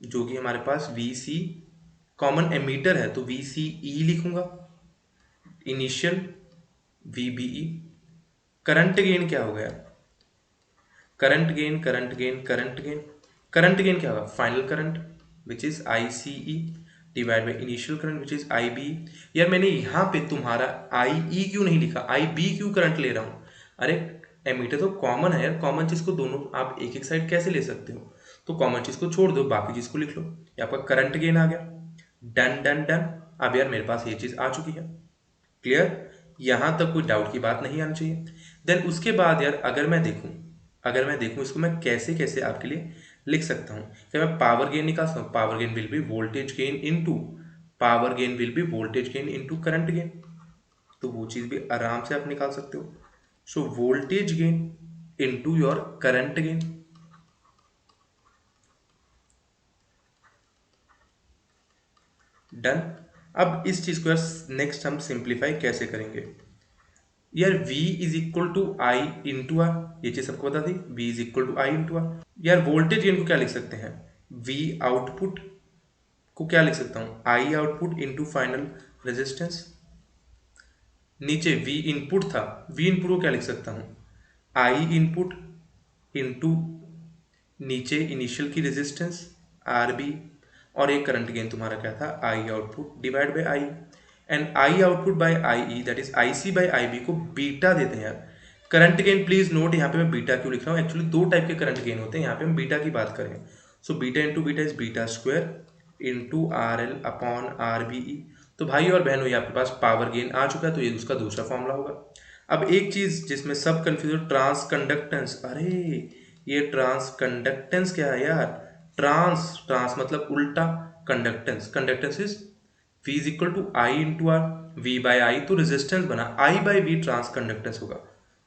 जो कि हमारे पास वीसी, कॉमन एमीटर है तो वीसीई लिखूंगा, इनिशियल वीबीई। करंट गेन क्या हो गया, current gain current gain current gain, current gain क्या होगा, final current which is ICE divide by initial current which is IB. यार मैंने यहाँ पे तुम्हारा आईई क्यों नहीं लिखा, आईबी क्यों करंट ले रहा हूँ, अरे एमीटर तो कॉमन है यार, कॉमन चीज को दोनों आप एक एक साइड कैसे ले सकते हो, तो कॉमन चीज को छोड़ दो, बाकी चीज को लिख लो। ये आपका करंट गेन आ गया, डन डन डन। अब यार मेरे पास ये चीज आ चुकी है। क्लियर? यहां तक कोई डाउट की बात नहीं आनी चाहिए। देन उसके बाद यार अगर मैं देखूं इसको मैं कैसे कैसे आपके लिए लिख सकता हूं, क्या मैं पावर गेन निकाल सकता हूं, power gain will be voltage gain into, power gain will be voltage gain into current gain, तो वो चीज भी आराम से आप निकाल सकते हो। So voltage gain into your current gain. Done. अब इस चीज को यार नेक्स्ट हम सिंप्लीफाई कैसे करेंगे, यार V is equal to I into R, ये चीज सबको बता दी, V is equal to I into R. यार वोल्टेज गेन को क्या लिख सकते हैं, V आउटपुट को क्या लिख सकता हूं, I output into final resistance. नीचे V इनपुट था, V इनपुट को क्या लिख सकता हूं, I इनपुट इंटू नीचे इनिशियल की रेजिस्टेंस RB, और एक करंट गेन तुम्हारा क्या था, I output divide by I, and I output by I E that is I C by I B को बीटा देते हैं यार। करंट गेन प्लीज नोट, यहाँ पे मैं बीटा क्यों लिख रहा हूँ, एक्चुअली दो टाइप के करंट गेन होते हैं, यहाँ पे हम बीटा की बात करें, so beta into beta is beta square into R L upon R B E. तो भाई और बहनों ये आपके पास पावर गेन आ चुका है, तो ये उसका दूसरा फॉर्मूला होगा। अब एक चीज जिसमें सब कंफ्यूज, ट्रांस कंडक्टेंस, अरे ये ट्रांस कंडक्टेंस क्या है यार, ट्रांस ट्रांस मतलब उल्टा, conductance conductance is V is equal to I into R, V by I तो रेजिस्टेंस बना, I by V trans conductance होगा,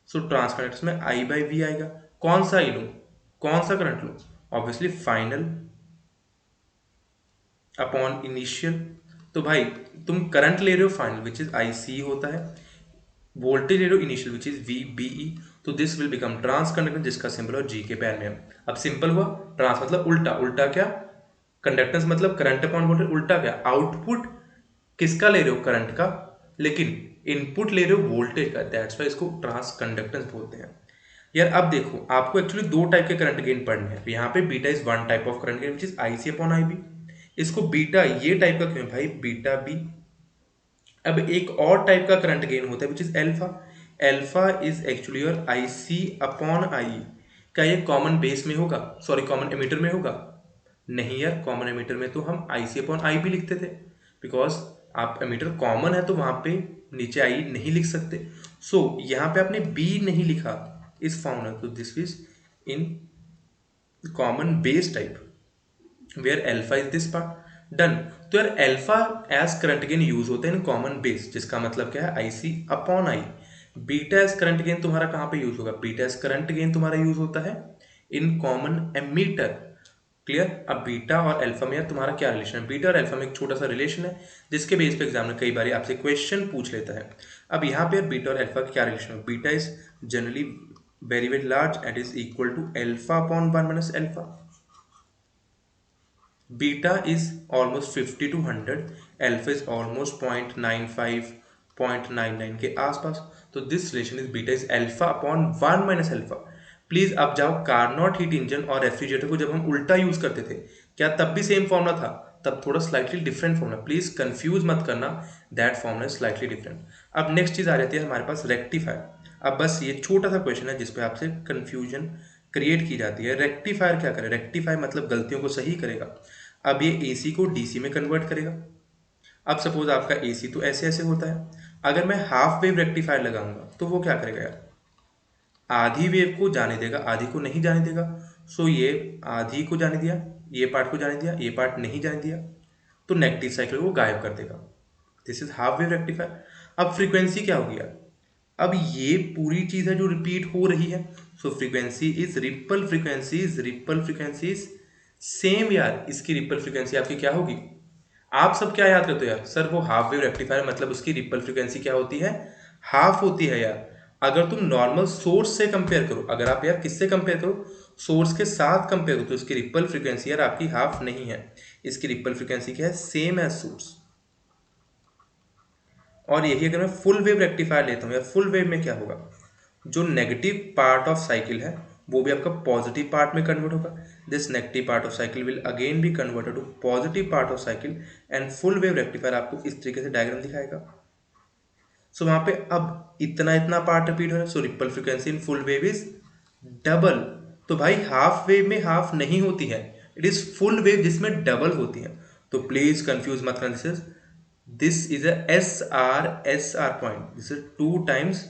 सो ट्रांस कंडक्टेंस में आई बाई वी आएगा। कौन सा आई लो, कौन सा करंट लो, ऑब्वियसली फाइनल अपॉन इनिशियल। तो भाई तुम करंट ले रहे हो फाइनल विच इज आई सी होता है, वोल्टेज ले रहे हो initial which is V B E, तो this will become transconductance जिसका सिंबल और जी के पैर में। अब सिंपल हुआ, ट्रांस मतलब उल्टा, उल्टा क्या, कंडक्टेंस मतलब करंट अपॉन वोल्टेज, उल्टा क्या, आउटपुट किसका ले रहे हो, करंट का, लेकिन इनपुट ले रहे हो वोल्टेज का, दैट्स वाई इसको ट्रांस कंडक्टेंस बोलते हैं। यार अब देखो, आपको एक्चुअली दो टाइप के करंट गेन पढ़ने हैं। यहाँ पे beta is one type of current gain which is I C upon I B. इसको बीटा ये टाइप का क्यों है भाई, बीटा बी। अब एक और टाइप का करंट गेन होता है which is alpha. Alpha is actually your I C upon I. क्या ये कॉमन बेस में होगा, सॉरी कॉमन एमीटर में होगा? नहीं यार, कॉमन एमीटर में तो हम आई सी अपॉन आई भी लिखते थे, बिकॉज आप एमीटर कॉमन है तो वहां पे नीचे आई नहीं लिख सकते। सो यहाँ पे आपने बी नहीं लिखा इस फॉर्मूला, तो this is in common base type where alpha is this part. Done. तो यार alpha as current gain use होता है इन कॉमन बेस, जिसका मतलब क्या है, I C upon I. Beta as current gain तुम्हारा कहां पे यूज होगा, बीटा एज करंट गेन तुम्हारा यूज होता है इन कॉमन एमीटर। क्लियर। अब बीटा और अल्फा में यार तुम्हारा क्या रिलेशन है, बीटा और अल्फा में एक छोटा सा रिलेशन है जिसके बेस पे एग्जाम में कई बार आपसे क्वेश्चन पूछ लेता है। अब यहाँ पे बीटा और अल्फा का क्या रिलेशन है, beta is generally very very large and is equal to alpha upon 1 minus alpha. Beta is almost 50 to 100, alpha is almost 0.95 0.99 के आसपास। तो this relation is beta is alpha upon 1 minus alpha. Please अब जाओ, कार्नोट हीट इंजन और रेफ्रिजरेटर को जब हम उल्टा यूज करते थे, क्या तब भी सेम फॉर्मूला था? तब थोड़ा slightly different formula, please confuse मत करना, that formula is slightly different. अब नेक्स्ट चीज आ जाती है हमारे पास रेक्टिफायर। अब बस ये छोटा सा क्वेश्चन है जिसपे आपसे कंफ्यूजन क्रिएट की जाती है। रेक्टिफायर क्या करे, रेक्टिफायर मतलब गलतियों को सही करेगा। अब ये एसी को डीसी में कन्वर्ट करेगा। अब सपोज आपका एसी तो ऐसे ऐसे होता है, अगर मैं हाफ वेव रेक्टिफायर लगाऊंगा तो वो क्या करेगा यार, आधी वेव को जाने देगा, आधी को नहीं जाने देगा। सो ये आधी को जाने दिया, ये पार्ट को जाने दिया, ये पार्ट नहीं जाने दिया, तो नेगेटिव साइकिल को गायब कर देगा। This is half wave rectifier. अब फ्रीक्वेंसी क्या होगी यार, अब ये पूरी चीज है जो रिपीट हो रही है। So frequency is ripple, frequency is ripple, frequency is same. यार इसकी रिपल फ्रीक्वेंसी आपकी क्या होगी, आप सब क्या याद करते हो यार, सर वो हाफ वेव रेक्टिफायर मतलब उसकी रिपल फ्रीक्वेंसी क्या होती है, हाफ होती है यार। अगर तुम नॉर्मल सोर्स से कंपेयर करो, अगर आप यार किससे कंपेयर करो, सोर्स के साथ कंपेयर करो, तो इसकी रिपल फ्रीक्वेंसी यार आपकी हाफ नहीं है, इसकी रिपल फ्रीक्वेंसी क्या है, सेम एज सोर्स। और यही अगर मैं फुल वेव रेक्टिफायर लेता हूँ यार, फुल वेव में क्या होगा, जो नेगेटिव पार्ट ऑफ साइकिल है वो भी आपका पॉजिटिव पार्ट में कन्वर्ट होगा। This negative part of cycle will again be converted to positive part of cycle and full wave rectifier आपको इस तरीके से डायग्राम दिखाएगा। सो वहां पे अब इतना इतना पार्ट रिपीट हो रहा है, so ripple frequency in full wave is double. तो भाई हाफ वेव में हाफ नहीं होती है, इट इज फुल वेव जिसमें डबल होती है। तो प्लीज कंफ्यूज मत करना, this is S R point, this is 2 times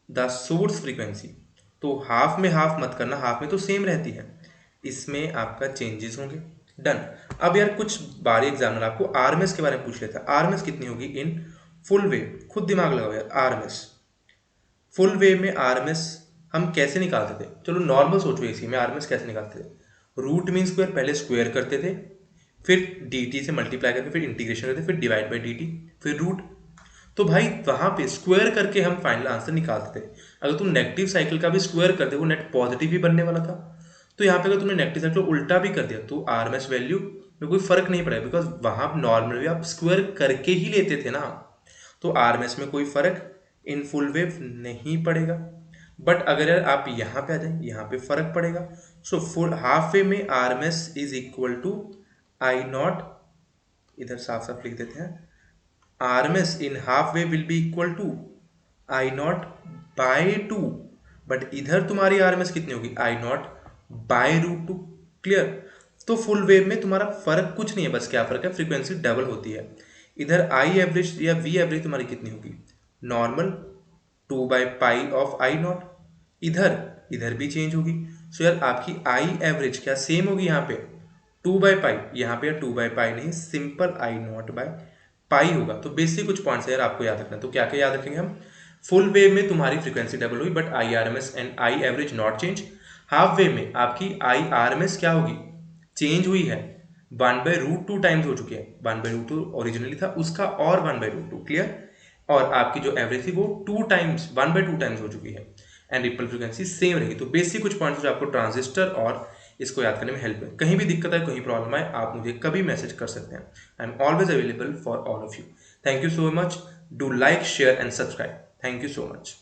the source frequency. तो हाफ में हाफ मत करना, हाफ में तो सेम रहती है, इसमें आपका चेंजेस होंगे। डन। अब यार कुछ बारी एग्जामिनर आपको आरएमएस के बारे में पूछ लेता है, आरएमएस कितनी होगी इन फुल वेव, खुद दिमाग लगाओ यार। आरएमएस फुल वेव में आरएमएस हम कैसे निकालते थे, चलो नॉर्मल सोचो, एसी में आरएमएस कैसे निकालते थे, रूट मीन स्क्वायर, पहले स्क्वायर करते थे, फिर dt से मल्टीप्लाई करके फिर इंटीग्रेशन करते, फिर डिवाइड बाई dt, फिर रूट। तो भाई वहां पे स्क्वायर करके हम फाइनल आंसर निकालते थे। अगर तुम नेगेटिव साइकिल का भी स्क्वायर कर दे, वो नेट पॉजिटिव ही बनने वाला था। तो यहाँ पे अगर तुमने नेगेटिव साइकिल उल्टा भी कर दिया तो आरएमएस वैल्यू में कोई फर्क नहीं पड़ेगा, बिकॉज वहां नॉर्मली आप स्क्वायर करके ही लेते थे ना। तो आरएमएस में कोई फर्क इन फुल वेव नहीं पड़ेगा। बट अगर यार आप यहाँ पे आ जाए, यहाँ पे फर्क पड़ेगा। सो फुल हाफ वेव में RMS is equal to I naught, इधर साफ साफ लिख देते हैं, RMS in half wave will be equal to I naught by 2, but इधर तुम्हारी RMS कितनी होगी, I naught by √2। क्लियर। तो फुल वेव में तुम्हारा फर्क कुछ नहीं है, बस क्या फर्क है, फ्रीक्वेंसी डबल होती है। इधर I एवरेज या V एवरेज तुम्हारी कितनी होगी, नॉर्मल 2/π ऑफ I नॉट, इधर भी चेंज होगी। सो यार आपकी I एवरेज क्या सेम होगी, यहाँ पे 2/π, यहाँ पे 2/π नहीं, simple I not by pi होगा। तो बेसिक कुछ पॉइंट्स यार आपको याद रखना। तो क्या क्या याद रखेंगे हम, फुल वेव में तुम्हारी फ्रीक्वेंसी डबल हुई but I RMS and I average not change. Half wave में आपकी आई आरएमएस क्या होगी, चेंज हुई है, 1/√2 टाइम्स हो चुकी है, 1/√2 ओरिजिनली था उसका और 1/√2। क्लियर। और आपकी जो एवरेज थी वो 2 टाइम्स 1/2 टाइम्स हो चुकी है एंड रिपल फ्रीक्वेंसी सेम रहेगी। तो बेसिक कुछ पॉइंट्स जो आपको ट्रांजिस्टर और इसको याद करने में हेल्प है। कहीं भी दिक्कत है, कहीं प्रॉब्लम है, आप मुझे कभी मैसेज कर सकते हैं। I am always available for all of you. Thank you so much. Do like, share and subscribe. Thank you so much.